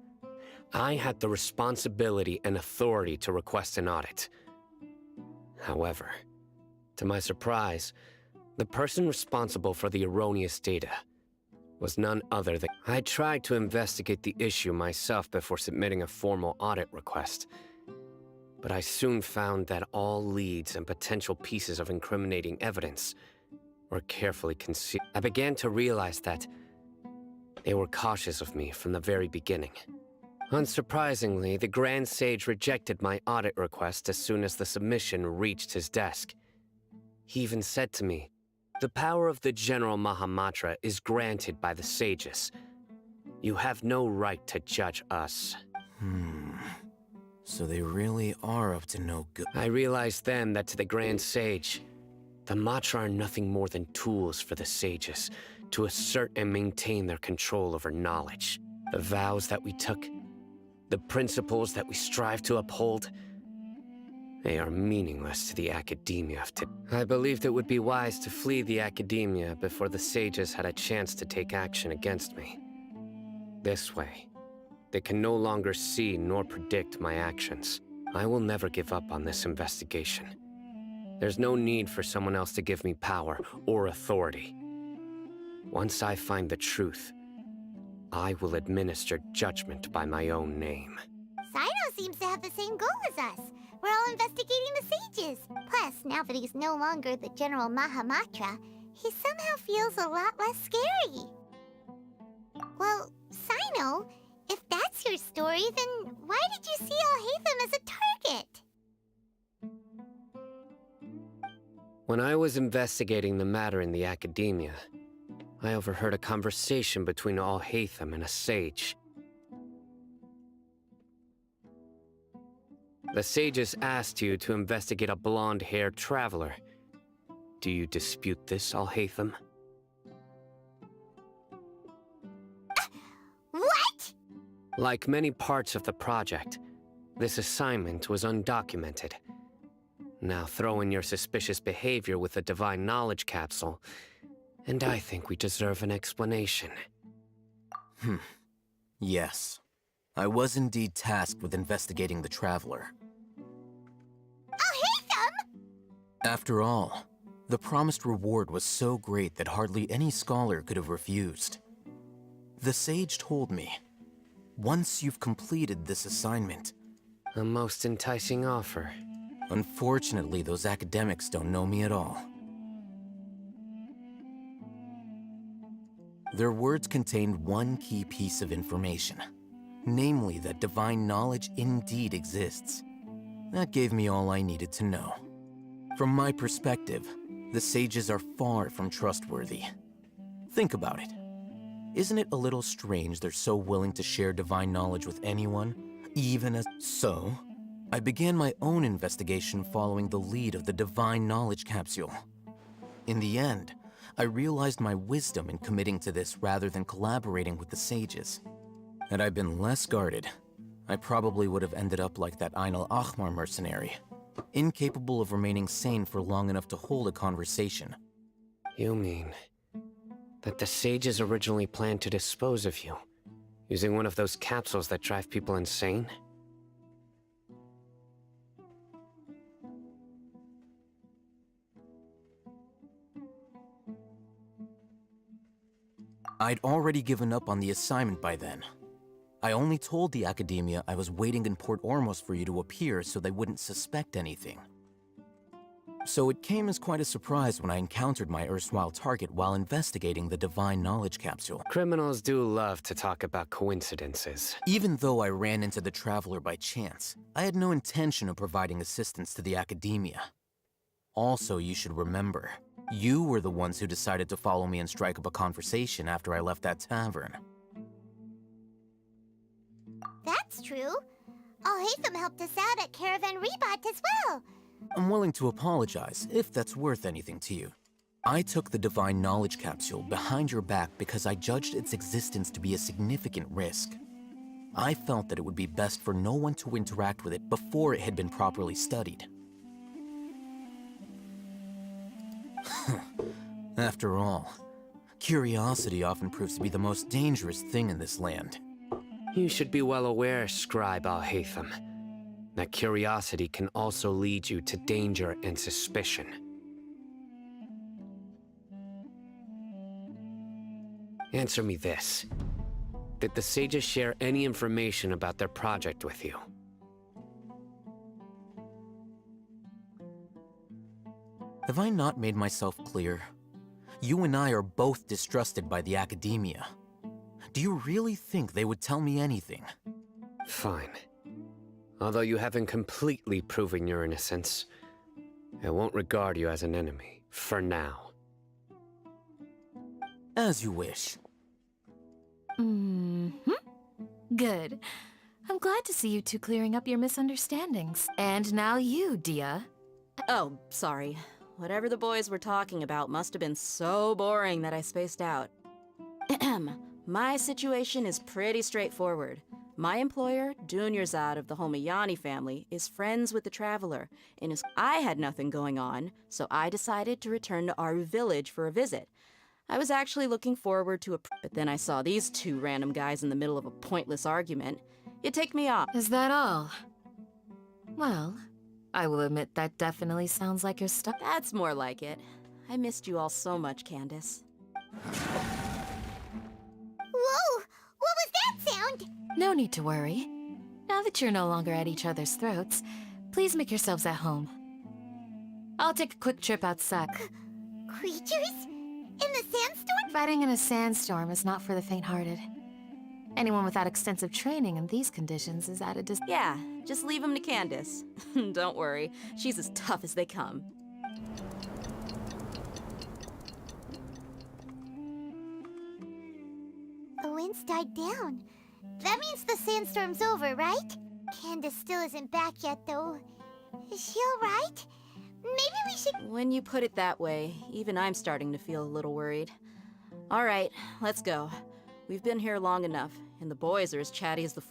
I had the responsibility and authority to request an audit. However, to my surprise, the person responsible for the erroneous data was none other than... I tried to investigate the issue myself before submitting a formal audit request, but I soon found that all leads and potential pieces of incriminating evidence were carefully concealed. I began to realize that they were cautious of me from the very beginning. Unsurprisingly, the Grand Sage rejected my audit request as soon as the submission reached his desk. He even said to me, "The power of the General Mahamatra is granted by the sages. You have no right to judge us." So they really are up to no good. I realized then that to the Grand Sage, the Matra are nothing more than tools for the sages to assert and maintain their control over knowledge. The vows that we took, the principles that we strive to uphold, they are meaningless to the Academia of today. I believed it would be wise to flee the Academia before the sages had a chance to take action against me. This way, they can no longer see nor predict my actions. I will never give up on this investigation. There's no need for someone else to give me power or authority. Once I find the truth, I will administer judgment by my own name. Sino seems to have the same goal as us. We're all investigating the sages. Plus, now that he's no longer the General Mahamatra, he somehow feels a lot less scary. Well, Sino, if that's your story, then why did you see Al-Haytham as a target? When I was investigating the matter in the Academia, I overheard a conversation between Al-Haytham and a sage. The sages asked you to investigate a blonde-haired traveler. Do you dispute this, Al-Haytham? What? Like many parts of the project, this assignment was undocumented. Now throw in your suspicious behavior with the divine knowledge capsule, and I think we deserve an explanation. Yes. I was indeed tasked with investigating the Traveler. I'll hate them! After all, the promised reward was so great that hardly any scholar could have refused. The sage told me, once you've completed this assignment... A most enticing offer. Unfortunately, those academics don't know me at all. Their words contained one key piece of information, namely that divine knowledge indeed exists. That gave me all I needed to know. From my perspective, the sages are far from trustworthy. Think about it. Isn't it a little strange they're so willing to share divine knowledge with anyone, even as... So, I began my own investigation following the lead of the divine knowledge capsule. In the end, I realized my wisdom in committing to this rather than collaborating with the sages. Had I been less guarded, I probably would have ended up like that Ain al-Ahmar mercenary, incapable of remaining sane for long enough to hold a conversation. You mean that the sages originally planned to dispose of you, using one of those capsules that drive people insane? I'd already given up on the assignment by then. I only told the Academia I was waiting in Port Ormos for you to appear so they wouldn't suspect anything. So it came as quite a surprise when I encountered my erstwhile target while investigating the Divine Knowledge Capsule. Criminals do love to talk about coincidences. Even though I ran into the Traveler by chance, I had no intention of providing assistance to the Academia. Also, you should remember, you were the ones who decided to follow me and strike up a conversation after I left that tavern. That's true. Al-Haytham helped us out at Caravan Rebat as well. I'm willing to apologize, if that's worth anything to you. I took the Divine Knowledge Capsule behind your back because I judged its existence to be a significant risk. I felt that it would be best for no one to interact with it before it had been properly studied. After all, curiosity often proves to be the most dangerous thing in this land. You should be well aware, Scribe Al-Haytham, that curiosity can also lead you to danger and suspicion. Answer me this. Did the sages share any information about their project with you? Have I not made myself clear? You and I are both distrusted by the Academia. Do you really think they would tell me anything? Fine. Although you haven't completely proven your innocence, I won't regard you as an enemy, for now. As you wish. Good. I'm glad to see you two clearing up your misunderstandings. And now you, Dia. Oh, sorry. Whatever the boys were talking about must have been so boring that I spaced out. My situation is pretty straightforward. My employer, Dunyarzad of the Holmayani family, is friends with the Traveler, and I had nothing going on, so I decided to return to Aru village for a visit. I was actually looking forward to but then I saw these two random guys in the middle of a pointless argument. It ticked me off. Is that all? Well, I will admit that definitely sounds like you're stuck. That's more like it. I missed you all so much, Candace. Whoa! What was that sound? No need to worry. Now that you're no longer at each other's throats, please make yourselves at home. I'll take a quick trip outside. Creatures? In the sandstorm? Fighting in a sandstorm is not for the faint-hearted. Anyone without extensive training in these conditions is at a Yeah, just leave them to Candace. Don't worry, she's as tough as they come. The wind's died down. That means the sandstorm's over, right? Candace still isn't back yet, though. Is she alright? Maybe we should... When you put it that way, even I'm starting to feel a little worried. All right, let's go. We've been here long enough, and the boys are as chatty as the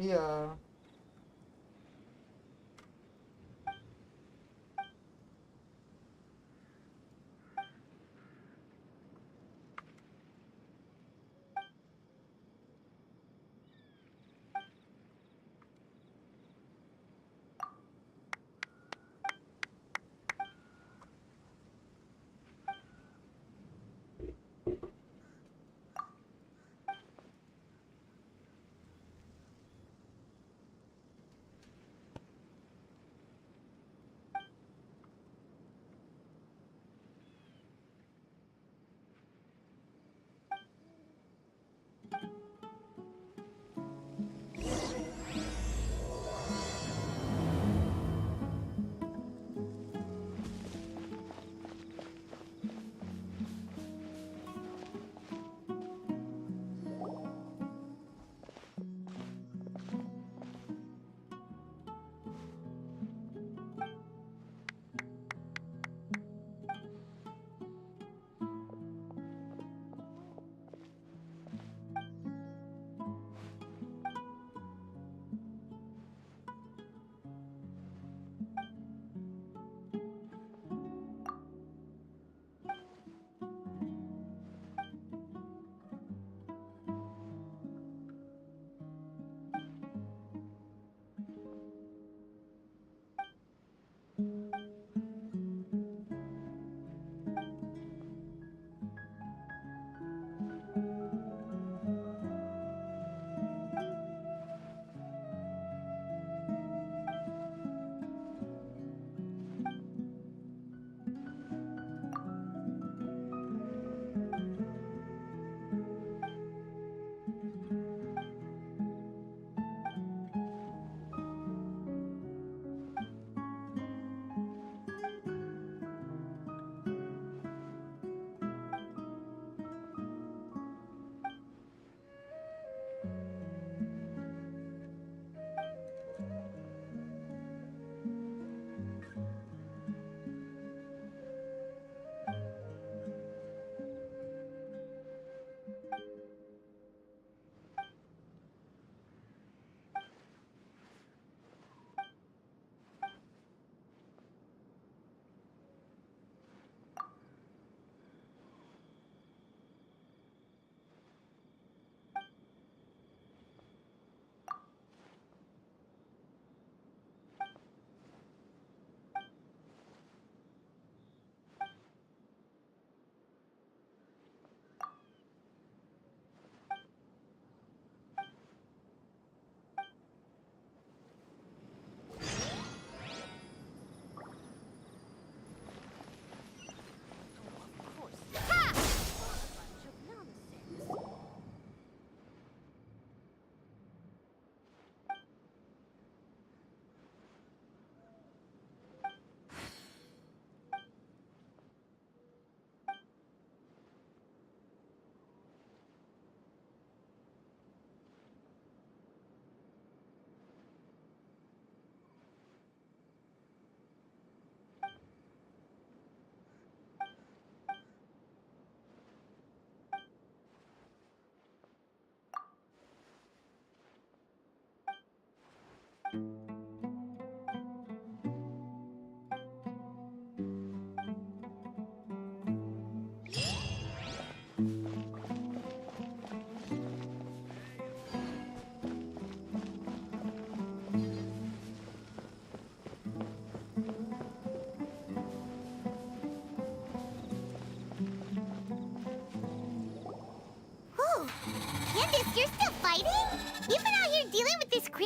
Iya.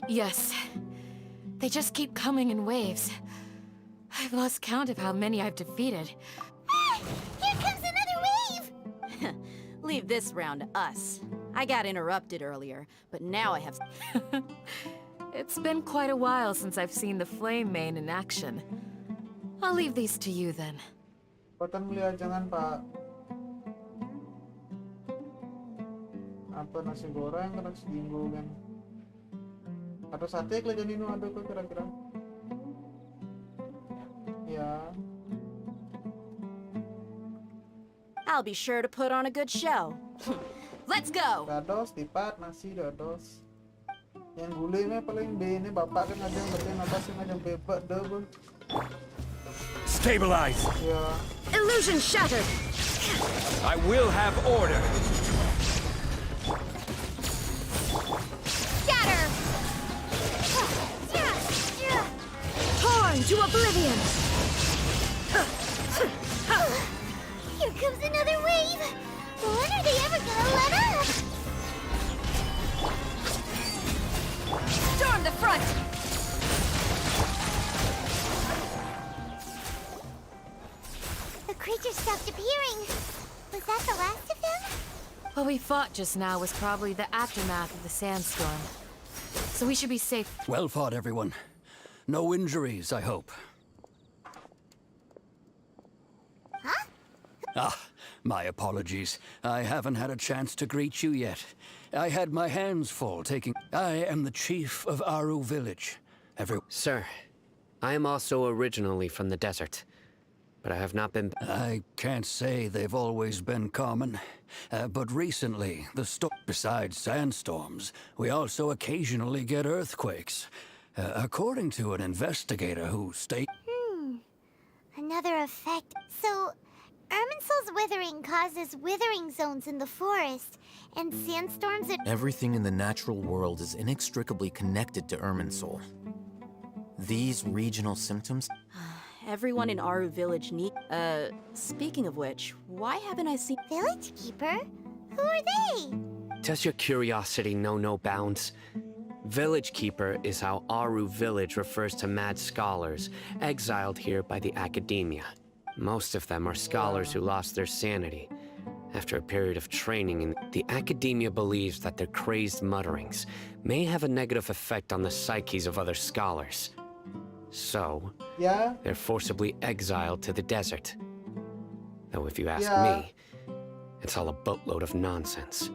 Yes. They just keep coming in waves. I've lost count of how many I've defeated. Ah! Here comes another wave! Leave this round to us. I got interrupted earlier, but now I have... It's been quite a while since I've seen the Flame Mane in action. I'll leave these to you then. Cepetan beli jangan Pak. Apa nasi goreng kan nasi jinggo kan? Atau sate kali jadi nu ada kok kira-kira? Ya. I'll be sure to put on a good show. Let's go! Dados, tipat, nasi, dados. Yang gulai mah paling B ini bapak kan ngajang bagian atas yang ngajang bebek deh bu. Stabilize! Ya. Illusion shattered! I will have order! Scatter! Torn to oblivion! Here comes another wave! When are they ever gonna let up? Storm the front! The creature stopped appearing. Was that the last of them? What we fought just now was probably the aftermath of the sandstorm. So we should be safe. Well fought, everyone. No injuries, I hope. Huh? Ah, my apologies. I haven't had a chance to greet you yet. I had my hands full taking... I am the chief of Aru village. Sir, I am also originally from the desert, but I have not been... I can't say they've always been common, but recently, besides sandstorms, we also occasionally get earthquakes. According to an investigator who Another effect. So, Irminsul's withering causes withering zones in the forest, and sandstorms are... Everything in the natural world is inextricably connected to Irminsul. These regional symptoms... Everyone in Aru village need... speaking of which, why haven't I seen... Village Keeper? Who are they? Does your curiosity know no bounds? Village Keeper is how Aru village refers to mad scholars, exiled here by the academia. Most of them are scholars who lost their sanity. After a period of training, and the academia believes that their crazed mutterings may have a negative effect on the psyches of other scholars. So, they're forcibly exiled to the desert. Though if you ask me, it's all a boatload of nonsense.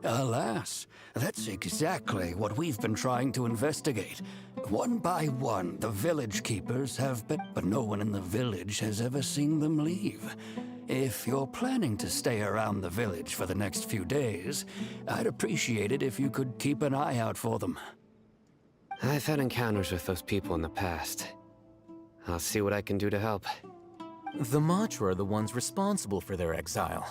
Alas, that's exactly what we've been trying to investigate. One by one, the village keepers have been... But no one in the village has ever seen them leave. If you're planning to stay around the village for the next few days, I'd appreciate it if you could keep an eye out for them. I've had encounters with those people in the past. I'll see what I can do to help. The Matra are the ones responsible for their exile.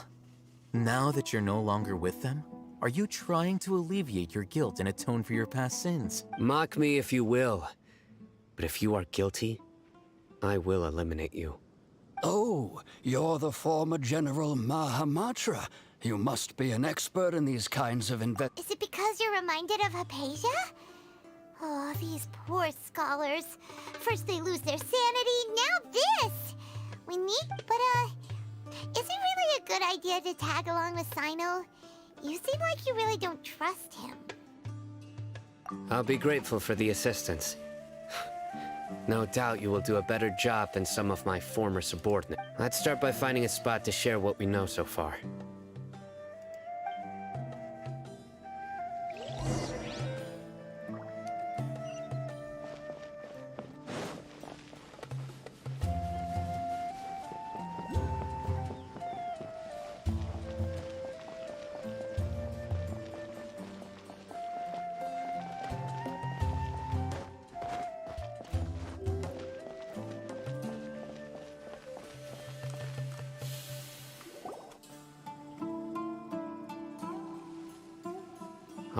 Now that you're no longer with them, are you trying to alleviate your guilt and atone for your past sins? Mock me if you will, but if you are guilty, I will eliminate you. Oh, you're the former General Mahamatra. You must be an expert in these kinds of Is it because you're reminded of Hypatia? Oh, these poor scholars. First they lose their sanity, now this! We need... But, is it really a good idea to tag along with Sino? You seem like you really don't trust him. I'll be grateful for the assistance. No doubt you will do a better job than some of my former subordinates. Let's start by finding a spot to share what we know so far.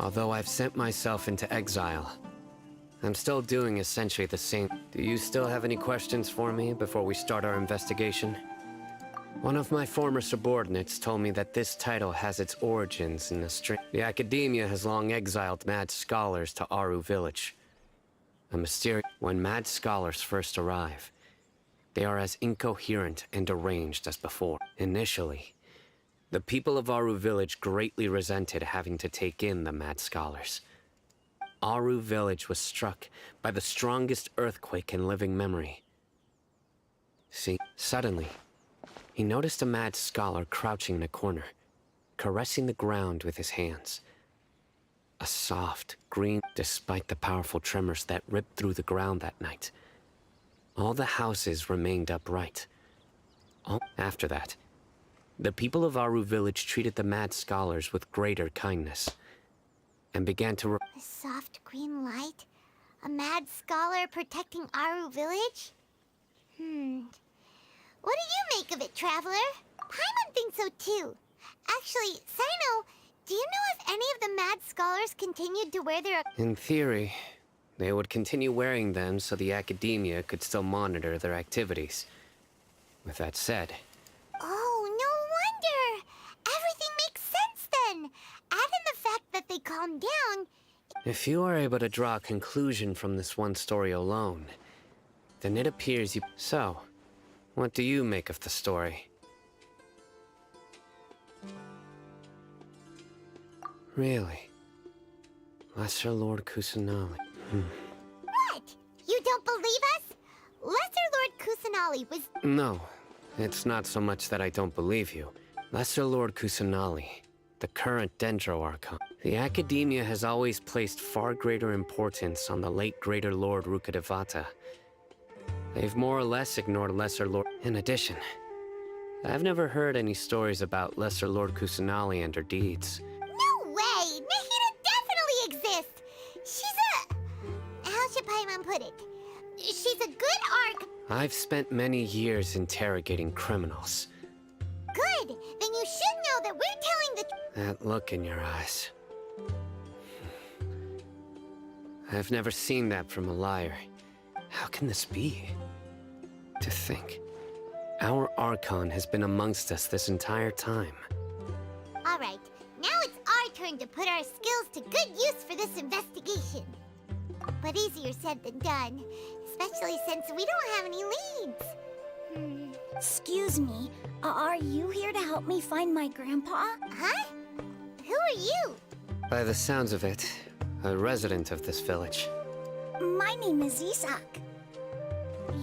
Although I've sent myself into exile, I'm still doing essentially the same. Do you still have any questions for me before we start our investigation? One of my former subordinates told me that this title has its origins in the Academia has long exiled mad scholars to Aru Village. A mysterious... When mad scholars first arrive, they are as incoherent and deranged as before. Initially, the people of Aru Village greatly resented having to take in the mad scholars. Aru Village was struck by the strongest earthquake in living memory. See, suddenly, he noticed a mad scholar crouching in a corner, caressing the ground with his hands. A soft, green, despite the powerful tremors that ripped through the ground that night. All the houses remained upright. After that, the people of Aru Village treated the mad scholars with greater kindness, and began to... A soft green light? A mad scholar protecting Aru Village? What do you make of it, Traveler? Paimon thinks so too. Actually, Sino, do you know if any of the mad scholars continued to wear their... In theory, they would continue wearing them so the Academia could still monitor their activities. With that said... Oh, no wonder! Everything makes sense then! Add in the fact that they calmed down... If you are able to draw a conclusion from this one story alone, then it appears you... So, what do you make of the story? Really? Lesser Lord Kusanali. What? You don't believe us? Lesser Lord Kusanali was... No, it's not so much that I don't believe you. Lesser Lord Kusanali, the current Dendro Archon. The Academia has always placed far greater importance on the late Greater Lord Rukkhadevata. They've more or less ignored Lesser Lord... In addition, I've never heard any stories about Lesser Lord Kusanali and her deeds. No way! Nahida definitely exists! She's a... How should Paimon put it? She's a good arc... I've spent many years interrogating criminals. Good! Then you should know that we're telling the... That look in your eyes. I've never seen that from a liar. How can this be? To think, our Archon has been amongst us this entire time. Alright, now it's our turn to put our skills to good use for this investigation. But easier said than done, especially since we don't have any leads. Excuse me, are you here to help me find my grandpa? Huh? Who are you? By the sounds of it, a resident of this village. My name is Isak.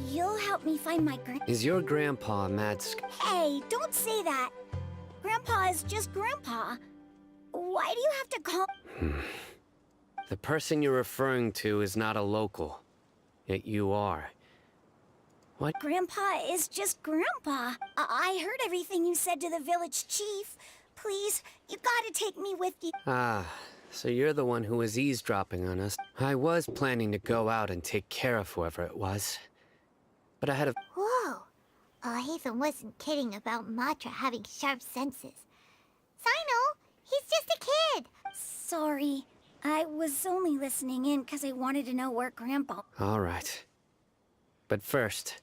You'll help me find my Is your grandpa a mad Hey, don't say that. Grandpa is just Grandpa. Why do you have to call... The person you're referring to is not a local. Yet you are. What? Grandpa is just Grandpa. I heard everything you said to the village chief. Please, you gotta take me with you. Ah, so you're the one who was eavesdropping on us. I was planning to go out and take care of whoever it was. But I had a... Whoa. Haven wasn't kidding about Matra having sharp senses. Sino, he's just a kid. Sorry. I was only listening in because I wanted to know where Grandpa... All right. But first...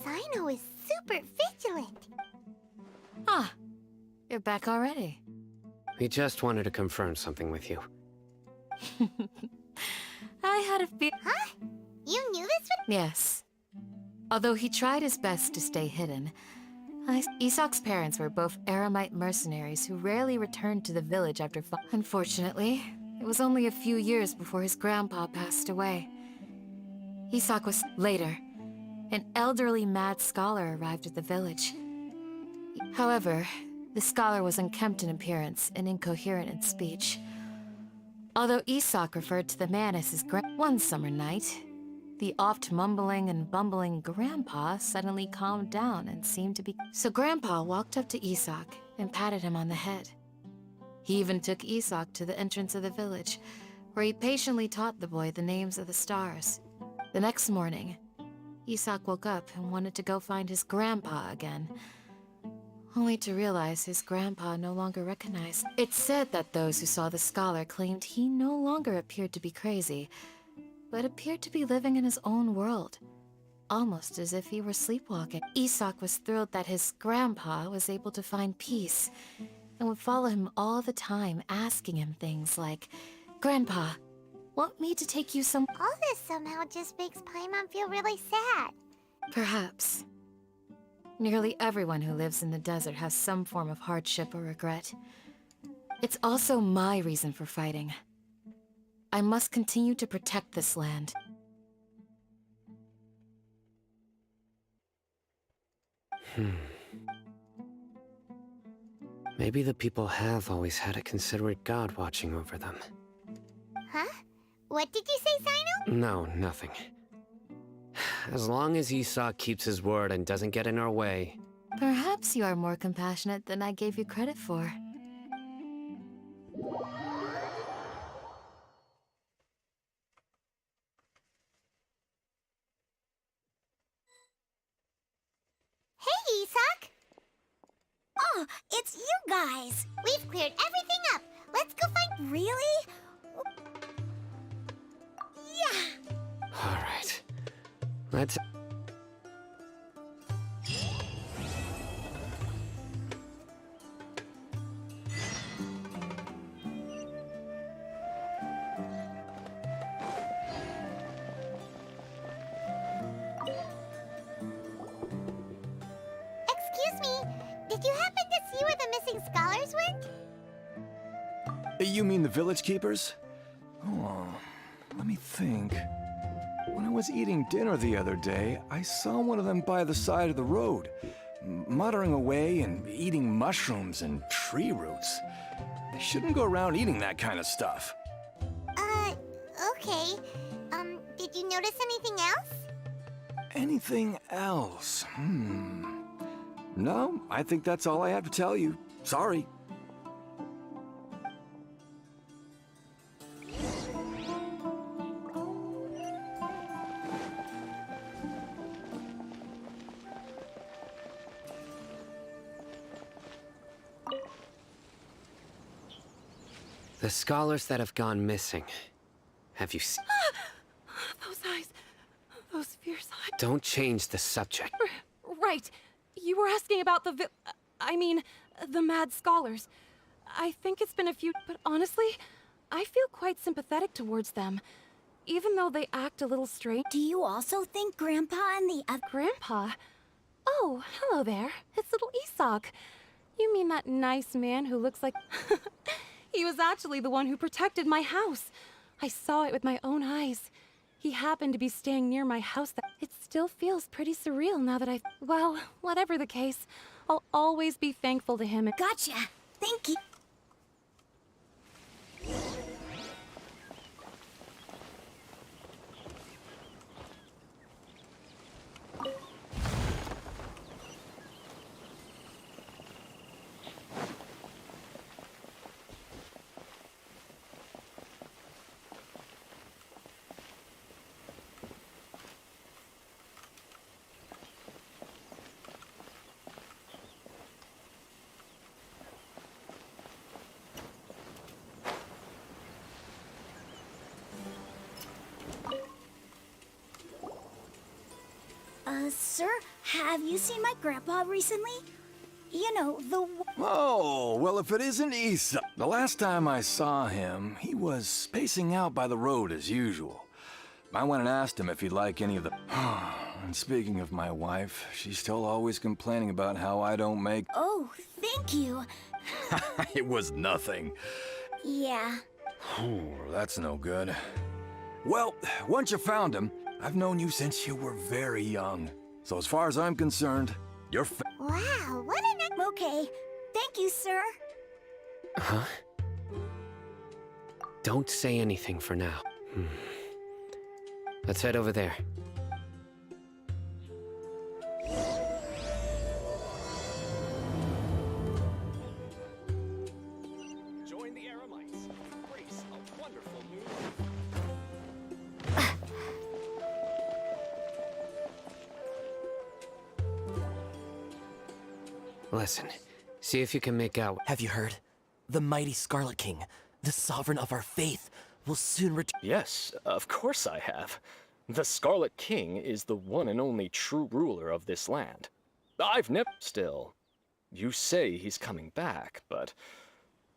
Sino is super vigilant. Ah, you're back already. We just wanted to confirm something with you. I had a feel... Huh? You knew this would... Yes. Although he tried his best to stay hidden, Isak's parents were both Aramite mercenaries who rarely returned to the village after Unfortunately, it was only a few years before his grandpa passed away. Isak was... Later, an elderly mad scholar arrived at the village. However, the scholar was unkempt in appearance and incoherent in speech. Although Isak referred to the man as his one summer night, the oft mumbling and bumbling Grandpa suddenly calmed down and seemed to be... So Grandpa walked up to Isak and patted him on the head. He even took Isak to the entrance of the village, where he patiently taught the boy the names of the stars. The next morning, Isak woke up and wanted to go find his grandpa again, only to realize his grandpa no longer recognized. It's said that those who saw the scholar claimed he no longer appeared to be crazy, but appeared to be living in his own world, almost as if he were sleepwalking. Isak was thrilled that his grandpa was able to find peace and would follow him all the time, asking him things like, "Grandpa, want me to take you some..." All this somehow just makes Paimon feel really sad. Perhaps. Nearly everyone who lives in the desert has some form of hardship or regret. It's also my reason for fighting. I must continue to protect this land. Maybe the people have always had a considerate god watching over them. Huh? What did you say, Sino? No, nothing. As long as Isak keeps his word and doesn't get in our way. Perhaps you are more compassionate than I gave you credit for. Hey, Isak! Oh, it's you guys! We've cleared everything up. Let's go find... Really? Yeah! All right. Let's... Excuse me, did you happen to see where the missing scholars went? You mean the village keepers? Oh, let me think. When I was eating dinner the other day, I saw one of them by the side of the road, muttering away and eating mushrooms and tree roots. They shouldn't go around eating that kind of stuff. Okay. Did you notice anything else? Anything else? No, I think that's all I have to tell you. Sorry. The scholars that have gone missing. Have you seen... Those eyes. Those fierce eyes. Don't change the subject. Right. You were asking about the the mad scholars. I think it's been a few, but honestly, I feel quite sympathetic towards them. Even though they act a little strange. Do you also think Grandpa and the other... Grandpa? Oh, hello there. It's little Isak. You mean that nice man who looks like... He was actually the one who protected my house. I saw it with my own eyes. He happened to be staying near my house. It still feels pretty surreal now that well, whatever the case, I'll always be thankful to him. Gotcha. Thank you. Sir, have you seen my grandpa recently? You know, the... Oh, well, if it isn't Isa. The last time I saw him, he was spacing out by the road as usual. I went and asked him if he'd like any of the... And speaking of my wife, she's still always complaining about how I don't make... Oh, thank you. It was nothing. Yeah. That's no good. Well, once you found him, I've known you since you were very young. So as far as I'm concerned, you're Wow, what an... Okay. Thank you, sir. Huh? Don't say anything for now. Let's head over there. Join the Eremites. Embrace a wonderful new Listen, see if you can make out. Have you heard? The mighty Scarlet King, the sovereign of our faith, will soon return. Yes, of course I have. The Scarlet King is the one and only true ruler of this land. I've never... Still, you say he's coming back, but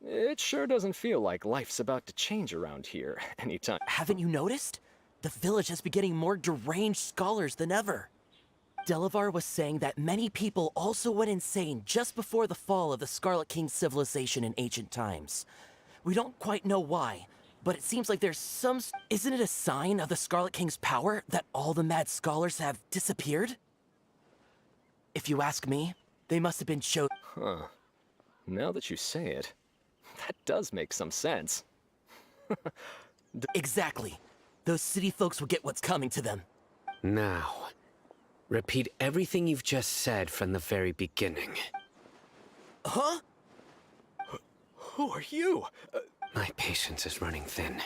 it sure doesn't feel like life's about to change around here anytime. Haven't you noticed? The village has been getting more deranged scholars than ever. Delavar was saying that many people also went insane just before the fall of the Scarlet King's civilization in ancient times. We don't quite know why, but it seems like there's some... Isn't it a sign of the Scarlet King's power that all the mad scholars have disappeared? If you ask me, they must have been chosen. Huh. Now that you say it, that does make some sense. Exactly. Those city folks will get what's coming to them. Now, repeat everything you've just said from the very beginning. Huh? Who are you? My patience is running thin.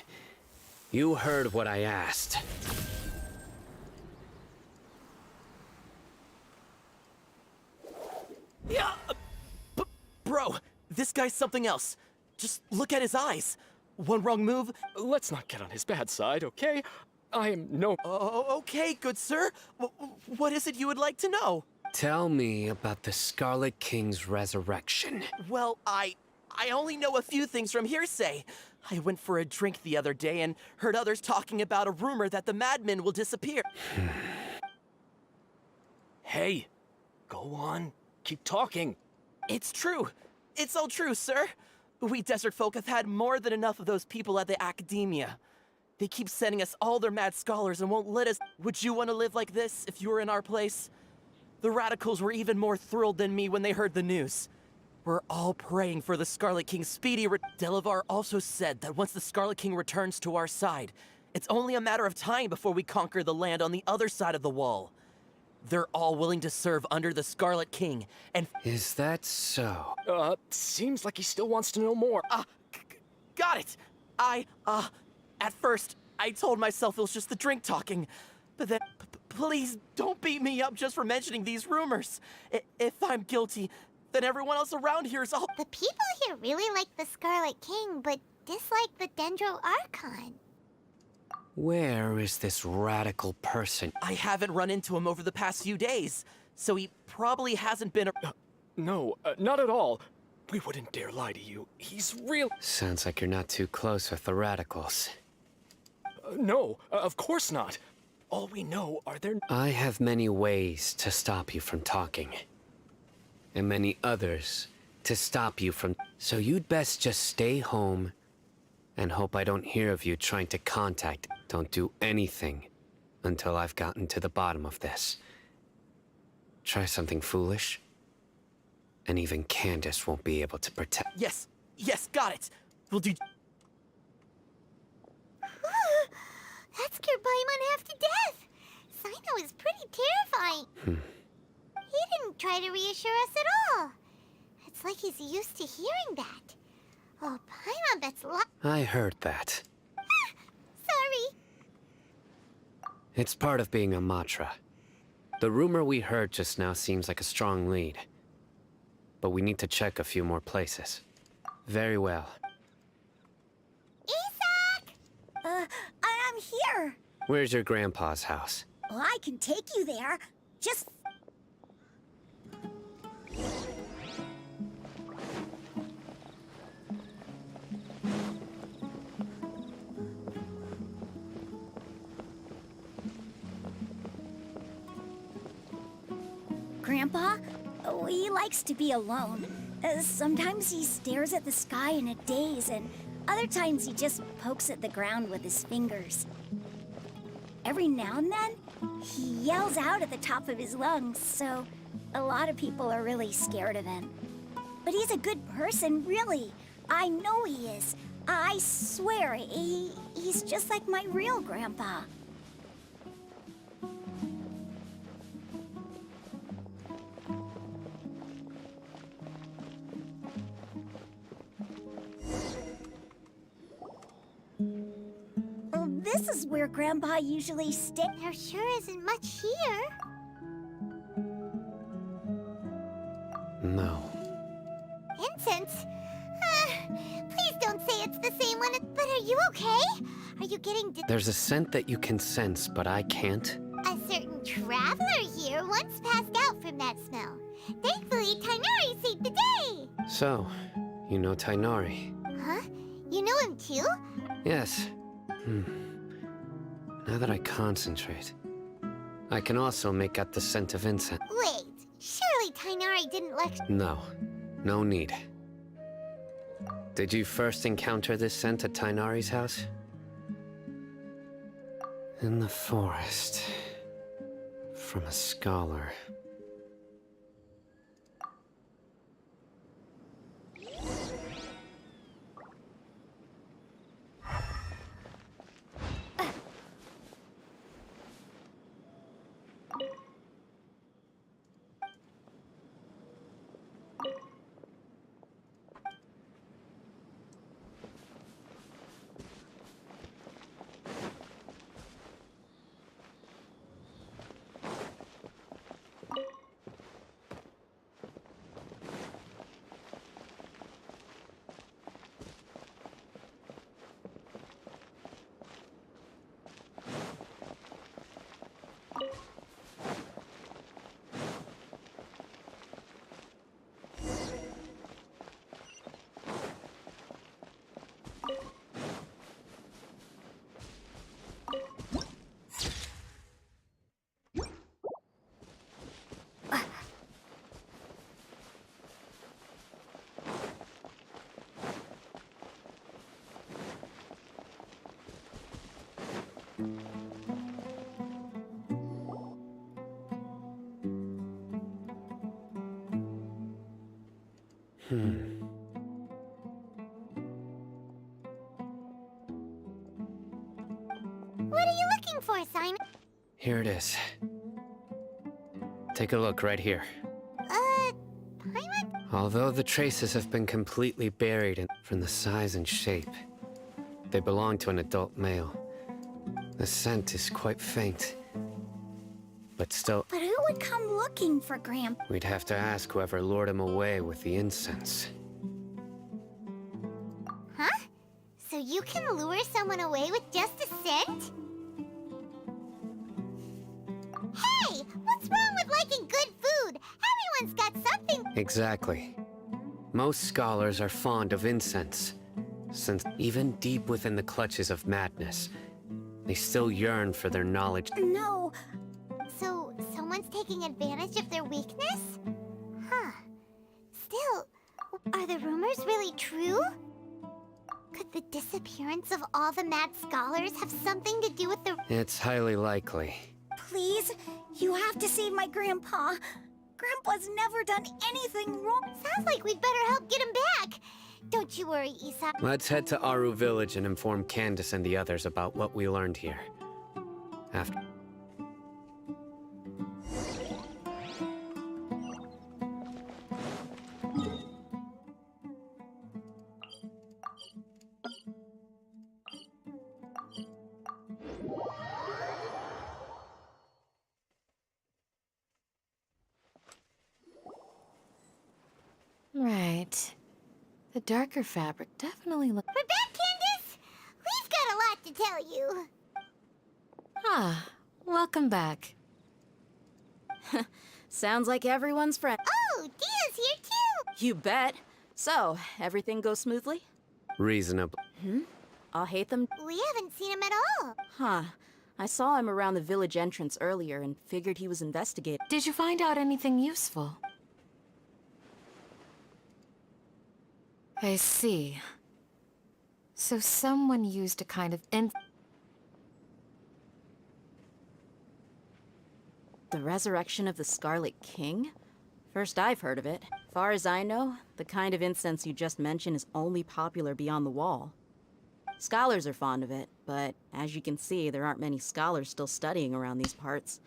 You heard what I asked. Yeah, bro, this guy's something else. Just look at his eyes. One wrong move. Let's not get on his bad side, okay? I am no... Okay, good sir. What is it you would like to know? Tell me about the Scarlet King's resurrection. Well, I only know a few things from hearsay. I went for a drink the other day and heard others talking about a rumor that the madmen will disappear. Hey, go on. Keep talking. It's true. It's all true, sir. We desert folk have had more than enough of those people at the academia. They keep sending us all their mad scholars and won't let us... Would you want to live like this if you were in our place? The radicals were even more thrilled than me when they heard the news. We're all praying for the Scarlet King's speedy Delavar also said that once the Scarlet King returns to our side, it's only a matter of time before we conquer the land on the other side of the wall. They're all willing to serve under the Scarlet King, and... Is that so? Seems like he still wants to know more. Got it! At first, I told myself it was just the drink talking, but then... Please, don't beat me up just for mentioning these rumors. If I'm guilty, then everyone else around here is all... The people here really like the Scarlet King, but dislike the Dendro Archon. Where is this radical person? I haven't run into him over the past few days, so he probably hasn't been... No, not at all. We wouldn't dare lie to you. He's real... Sounds like you're not too close with the radicals. No, of course not. All we know are their... I have many ways to stop you from talking. And many others to stop you from... So you'd best just stay home and hope I don't hear of you trying to contact... Don't do anything until I've gotten to the bottom of this. Try something foolish, and even Candace won't be able to protect... Yes, got it. We'll do... That scared Paimon half to death. Sino is pretty terrifying. He didn't try to reassure us at all. It's like he's used to hearing that. Oh, Paimon, that's I heard that. Sorry. It's part of being a Matra. The rumor we heard just now seems like a strong lead. But we need to check a few more places. Very well. I'm here. Where's your grandpa's house? Well, I can take you there. Just... Grandpa, he likes to be alone. Sometimes he stares at the sky in a daze, and other times he just pokes at the ground with his fingers. Every now and then, he yells out at the top of his lungs, so a lot of people are really scared of him. But he's a good person, really. I know he is. I swear, he's just like my real grandpa. This is where Grandpa usually stays. There sure isn't much here. No. Incense? Please don't say it's the same one. But are you okay? Are you getting There's a scent that you can sense, but I can't. A certain traveler here once passed out from that smell. Thankfully, Tainari saved the day. So, you know Tainari? Huh? You know him too? Yes. Now that I concentrate, I can also make out the scent of incense. Wait, surely Tainari didn't lecture. No. No need. Did you first encounter this scent at Tainari's house? In the forest. From a scholar. What are you looking for, Simon? Here it is. Take a look right here. Paimon? Although the traces have been completely buried from the size and shape, they belong to an adult male. The scent is quite faint, but still... But who would come looking for Grandpa? We'd have to ask whoever lured him away with the incense. Huh? So you can lure someone away with just a scent? Hey! What's wrong with liking good food? Everyone's got something. Exactly. Most scholars are fond of incense, since even deep within the clutches of madness, they still yearn for their knowledge. No. So, someone's taking advantage of their weakness? Huh. Still, are the rumors really true? Could the disappearance of all the mad scholars have something to do with the... It's highly likely. Please, you have to save my grandpa. Grandpa's never done anything wrong. Sounds like we'd better help get him back. Don't you worry, Isa. Let's head to Aru Village and inform Candace and the others about what we learned here. After... Right. The darker fabric definitely looks... We're back, Candace! We've got a lot to tell you. Ah, welcome back. Sounds like everyone's friend. Oh, Dia's here too! You bet. So, everything goes smoothly? Reasonable. I'll hate them. We haven't seen him at all. Huh. I saw him around the village entrance earlier and figured he was investigating. Did you find out anything useful? I see. So someone used a kind of The resurrection of the Scarlet King? First I've heard of it. Far as I know, the kind of incense you just mentioned is only popular beyond the wall. Scholars are fond of it, but as you can see, there aren't many scholars still studying around these parts.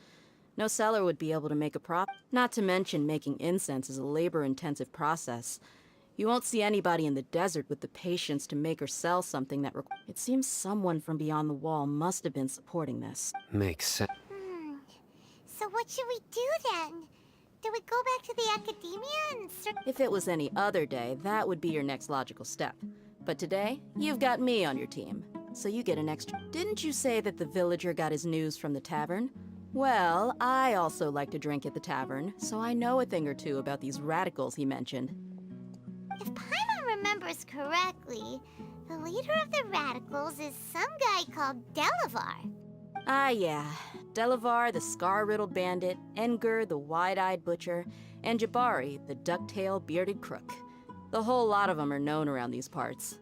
No seller would be able to make a profit. Not to mention making incense is a labor-intensive process. You won't see anybody in the desert with the patience to make or sell something that It seems someone from beyond the wall must have been supporting this. Makes sense. So what should we do then? Do we go back to the academia and If it was any other day, that would be your next logical step. But today, you've got me on your team, so you get an extra. Didn't you say that the villager got his news from the tavern? Well, I also like to drink at the tavern, so I know a thing or two about these radicals he mentioned. If Paimon remembers correctly, the leader of the radicals is some guy called Delavar. Ah, yeah. Delavar, the scar-riddled bandit, Engur, the wide-eyed butcher, and Jabari, the duck-tailed bearded crook. The whole lot of them are known around these parts.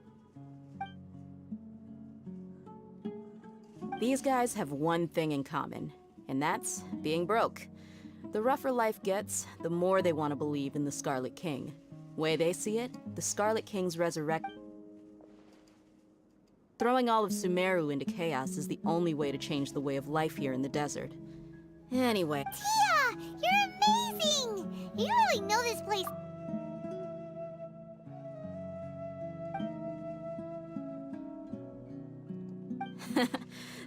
These guys have one thing in common, and that's being broke. The rougher life gets, the more they want to believe in the Scarlet King. Way they see it, the Scarlet King's resurrection. Throwing all of Sumeru into chaos is the only way to change the way of life here in the desert. Anyway. Tia! You're amazing! You really know this place.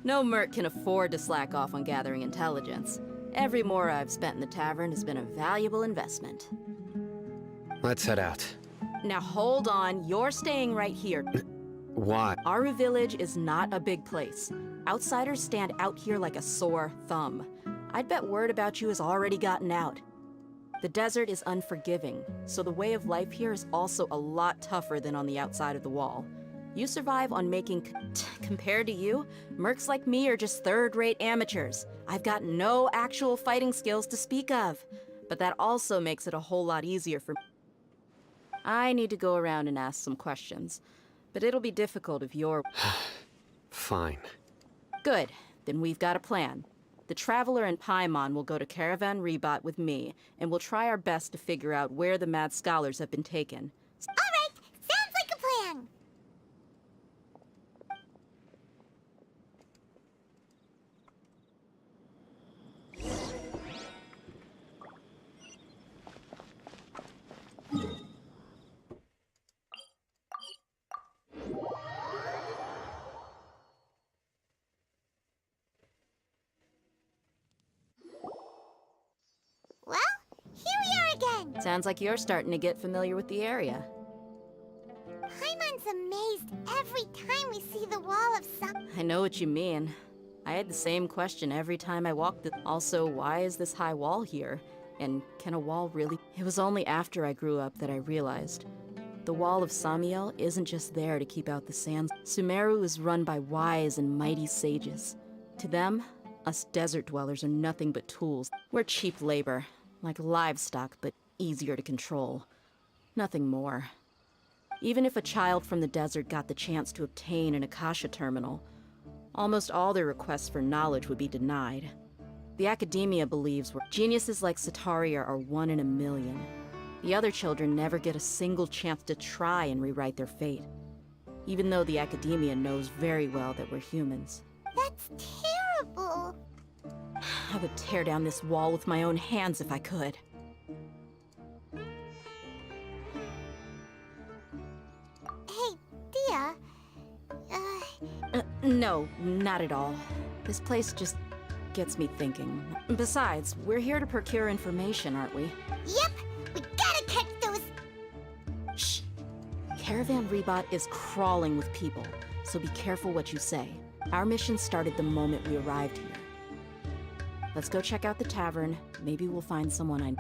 No merc can afford to slack off on gathering intelligence. Every mora I've spent in the tavern has been a valuable investment. Let's head out. Now hold on, you're staying right here. Why? Aru Village is not a big place. Outsiders stand out here like a sore thumb. I'd bet word about you has already gotten out. The desert is unforgiving, so the way of life here is also a lot tougher than on the outside of the wall. You survive on making... Compared to you, mercs like me are just third-rate amateurs. I've got no actual fighting skills to speak of. But that also makes it a whole lot easier for me. I need to go around and ask some questions. But it'll be difficult if you're... Fine. Good. Then we've got a plan. The Traveler and Paimon will go to Caravan Rebot with me, and we'll try our best to figure out where the Mad Scholars have been taken. Alright, sounds like a plan. Well, here we are again. Sounds like you're starting to get familiar with the area. Paimon's amazed every time we see the wall of some... I know what you mean. I had the same question every time I walked Also, why is this high wall here? And can a wall really... It was only after I grew up that I realized. The Wall of Samiel isn't just there to keep out the sands. Sumeru is run by wise and mighty sages. To them, us desert dwellers are nothing but tools. We're cheap labor, like livestock, but easier to control. Nothing more. Even if a child from the desert got the chance to obtain an Akasha terminal, almost all their requests for knowledge would be denied. The academia believes geniuses like Sataria are 1 in a million. The other children never get a single chance to try and rewrite their fate, even though the academia knows very well that we're humans. That's terrible. I would tear down this wall with my own hands if I could. Hey, Dia. No, not at all. This place just gets me thinking. Besides, we're here to procure information, aren't we? Yep, we gotta catch those... Shh! Caravan Rebot is crawling with people, so be careful what you say. Our mission started the moment we arrived here. Let's go check out the tavern. Maybe we'll find someone I...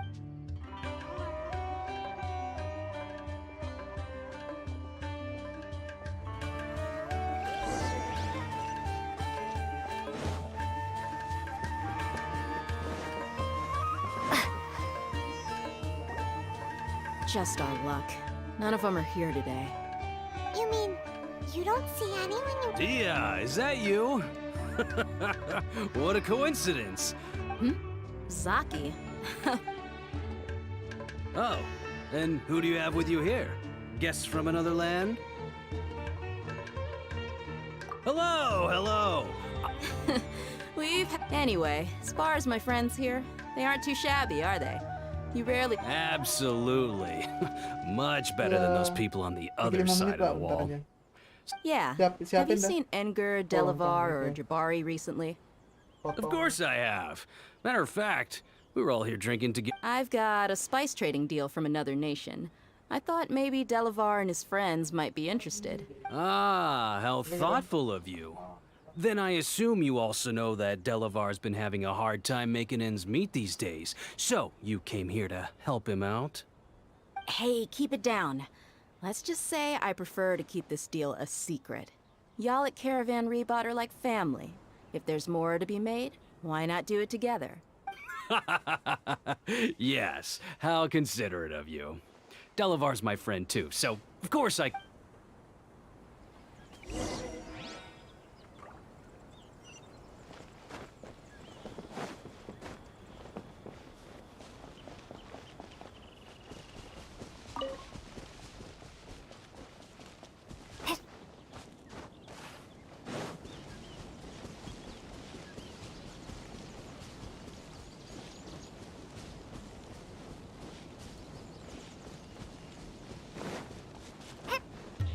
Just our luck. None of them are here today. You mean, you don't see anyone you... Dia, is that you? What a coincidence. Zaki? Oh, and who do you have with you here? Guests from another land? Hello, hello. Anyway, as far as my friends here, they aren't too shabby, are they? You rarely... Absolutely. Much better than those people on the other side of the wall. Yeah. Have you seen Enger, Delavar, or Jabari recently? Of course I have. Matter of fact, we were all here drinking together. I've got a spice trading deal from another nation. I thought maybe Delavar and his friends might be interested. Ah, how thoughtful of you. Then I assume you also know that Delavar's been having a hard time making ends meet these days. So, you came here to help him out? Hey, keep it down. Let's just say I prefer to keep this deal a secret. Y'all at Caravan Rebot are like family. If there's more to be made, why not do it together? Yes, how considerate of you. Delavar's my friend too, so of course I...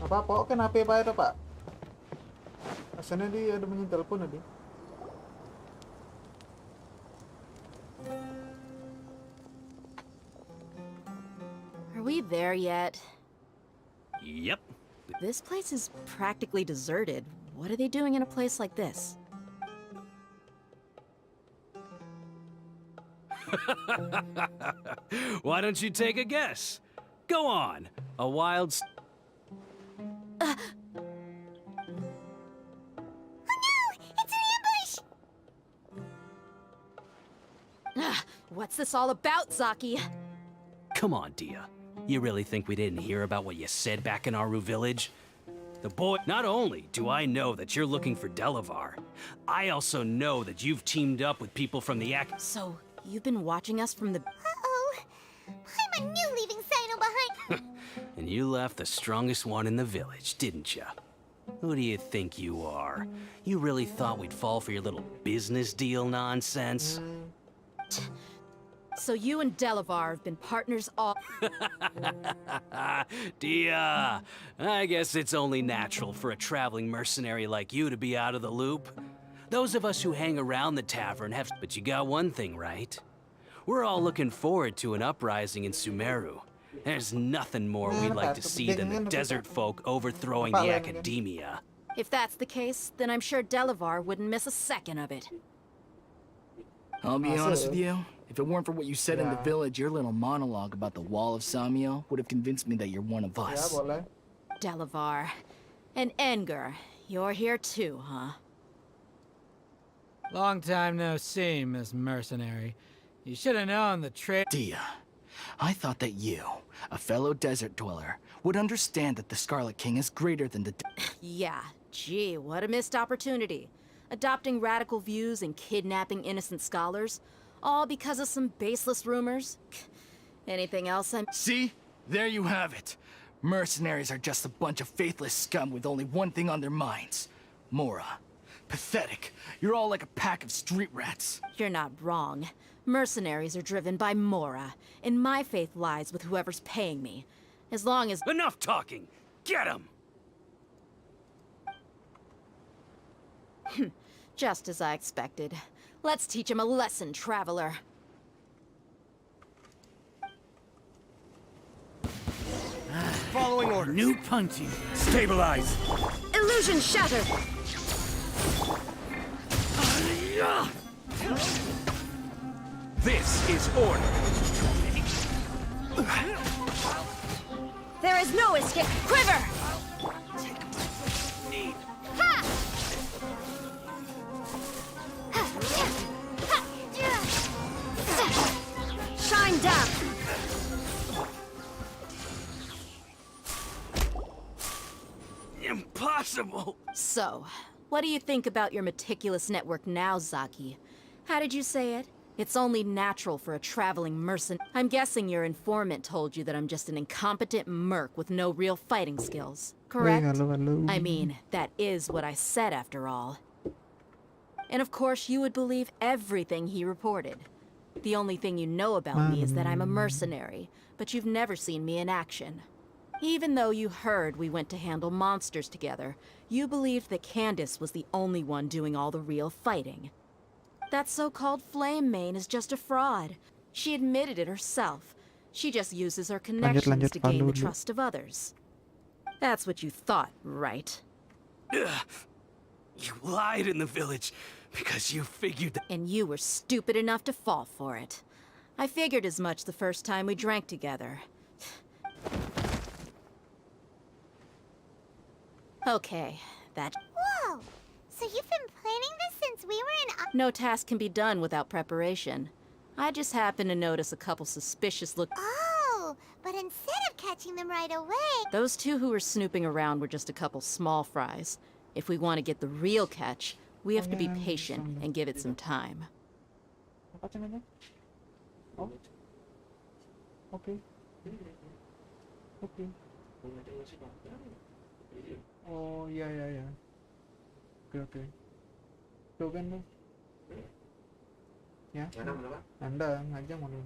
Apa, Pak? Kan HP Pak itu, Pak? Asalnya dia ada bunyi telepon tadi. Are we there yet? Yep. This place is practically deserted. What are they doing in a place like this? Why don't you take a guess? Go on. A wild... Oh no! It's an ambush! What's this all about, Zaki? Come on, Dia. You really think we didn't hear about what you said back in Aru village? The boy... Not only do I know that you're looking for Delavar, I also know that you've teamed up with people from the So, you've been watching us from the... Uh-oh. I'm a new leaving Sino behind. And you left the strongest one in the village, didn't ya? Who do you think you are? You really thought we'd fall for your little business deal nonsense? So you and Delavar have been partners all... Dia, I guess it's only natural for a traveling mercenary like you to be out of the loop. Those of us who hang around the tavern have... But you got one thing right. We're all looking forward to an uprising in Sumeru. There's nothing more we'd like to see than the desert folk overthrowing the academia. If that's the case, then I'm sure Delavar wouldn't miss a second of it. I'll be honest with you. If it weren't for what you said in the village, your little monologue about the Wall of Samio would have convinced me that you're one of us. Delavar. And Enger. You're here too, huh? Long time no see, Miss Mercenary. You should have known the trade. Dia, I thought that you, a fellow desert dweller, would understand that the Scarlet King is greater than the... Yeah, gee, what a missed opportunity. Adopting radical views and kidnapping innocent scholars, all because of some baseless rumors. Anything else I'm... See? There you have it. Mercenaries are just a bunch of faithless scum with only one thing on their minds. Mora. Pathetic. You're all like a pack of street rats. You're not wrong. Mercenaries are driven by Mora, and my faith lies with whoever's paying me. As long as... Enough talking! Get him! Just as I expected. Let's teach him a lesson, traveler. Following order. New punching. Stabilize. Illusion shattered! This is order. There is no escape! Quiver! Ha! Shine down! Impossible! So, what do you think about your meticulous network now, Zaki? How did you say it? It's only natural for a traveling mercenary. I'm guessing your informant told you that I'm just an incompetent merc with no real fighting skills, correct? I mean, that is what I said after all. And of course, you would believe everything he reported. The only thing you know about me is that I'm a mercenary, but you've never seen me in action. Even though you heard we went to handle monsters together, you believed that Candace was the only one doing all the real fighting. That so-called Flame Main is just a fraud. She admitted it herself. She just uses her connections to gain the trust of others. That's what you thought, right? Ugh. You lied in the village because you figured that— And you were stupid enough to fall for it. I figured as much the first time we drank together. Okay, that— Whoa! So you've been planning this since we were in... No task can be done without preparation. I just happened to notice a couple suspicious look— Oh, but instead of catching them right away... Those two who were snooping around were just a couple small fries. If we want to get the real catch, we have to be patient and give it some time. Oh. Okay. Okay. Oh, yeah. Okay. Tuh kan lu. Ya. Anda ngajak mau lu.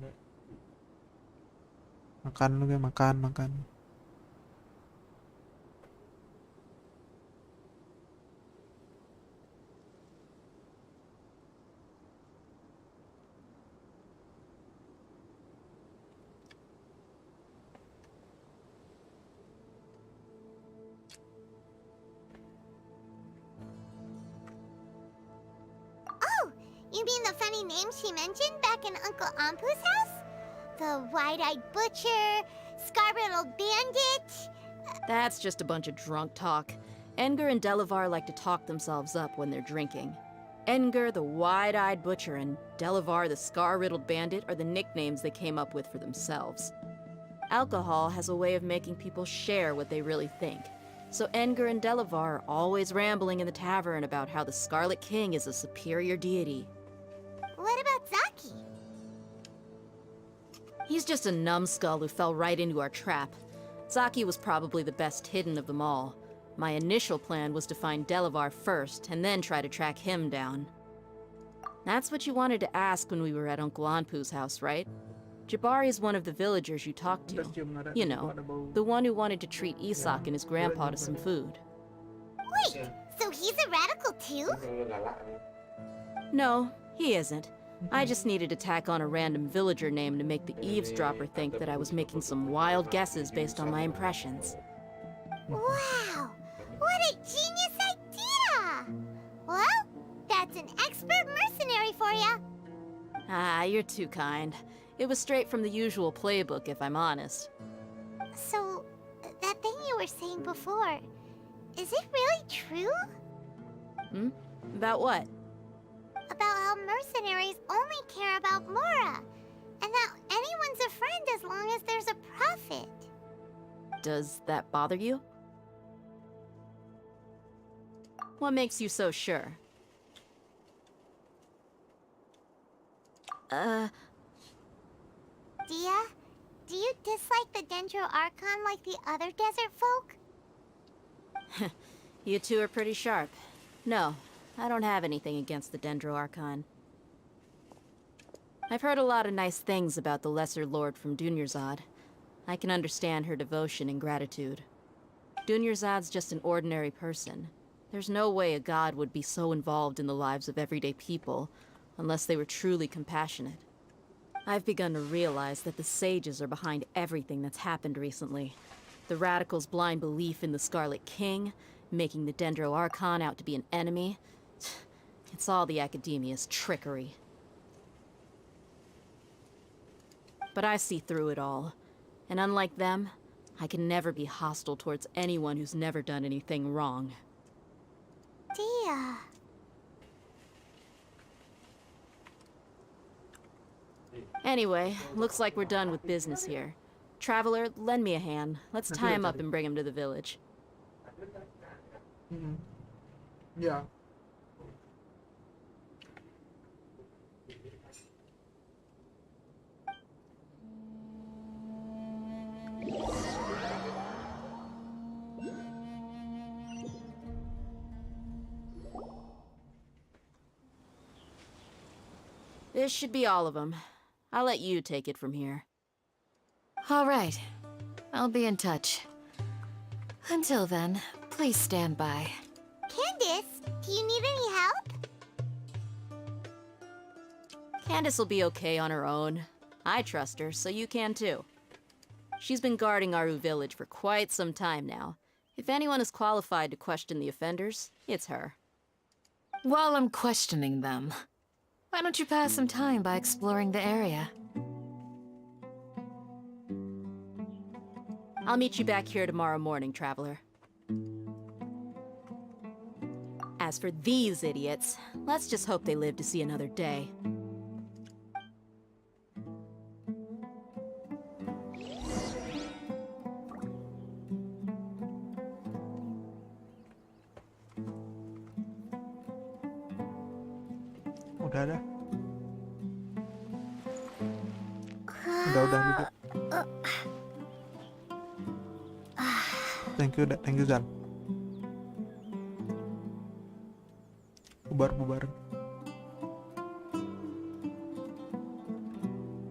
Makan lu ya, makan. You mean the funny name she mentioned back in Uncle Ampu's house? The wide-eyed butcher, scar-riddled bandit? That's just a bunch of drunk talk. Edgar and Delavar like to talk themselves up when they're drinking. Edgar, the wide-eyed butcher, and Delavar, the scar-riddled bandit, are the nicknames they came up with for themselves. Alcohol has a way of making people share what they really think. So Edgar and Delavar are always rambling in the tavern about how the Scarlet King is a superior deity. What about Zaki? He's just a numbskull who fell right into our trap. Zaki was probably the best hidden of them all. My initial plan was to find Delavar first, and then try to track him down. That's what you wanted to ask when we were at Uncle Anpu's house, right? Jabari is one of the villagers you talked to. You know, the one who wanted to treat Isak and his grandpa to some food. Wait, so he's a radical too? No, he isn't. I just needed to tack on a random villager name to make the eavesdropper think that I was making some wild guesses based on my impressions. Wow! What a genius idea! Well, that's an expert mercenary for ya. Ah, you're too kind. It was straight from the usual playbook, if I'm honest. So, that thing you were saying before, is it really true? Hmm? About what? About how mercenaries only care about Mora, and that anyone's a friend as long as there's a profit. Does that bother you? What makes you so sure? Dia, do you dislike the Dendro Archon like the other desert folk? You two are pretty sharp. No, I don't have anything against the Dendro Archon. I've heard a lot of nice things about the Lesser Lord from Dunyarzad. I can understand her devotion and gratitude. Dunyarzad's just an ordinary person. There's no way a god would be so involved in the lives of everyday people, unless they were truly compassionate. I've begun to realize that the sages are behind everything that's happened recently. The radicals' blind belief in the Scarlet King, making the Dendro Archon out to be an enemy. It's all the Academia's trickery. But I see through it all. And unlike them, I can never be hostile towards anyone who's never done anything wrong. Dia. Anyway, looks like we're done with business here. Traveler, lend me a hand. Let's tie him up and bring him to the village. Yeah. This should be all of them. I'll let you take it from here. All right. I'll be in touch. Until then, please stand by. Candace, do you need any help? Candace will be okay on her own. I trust her, so you can too. She's been guarding Aru Village for quite some time now. If anyone is qualified to question the offenders, it's her. While I'm questioning them, why don't you pass some time by exploring the area? I'll meet you back here tomorrow morning, Traveler. As for these idiots, let's just hope they live to see another day. Udah dah. Udah gitu. Thank you Zan. Bubar.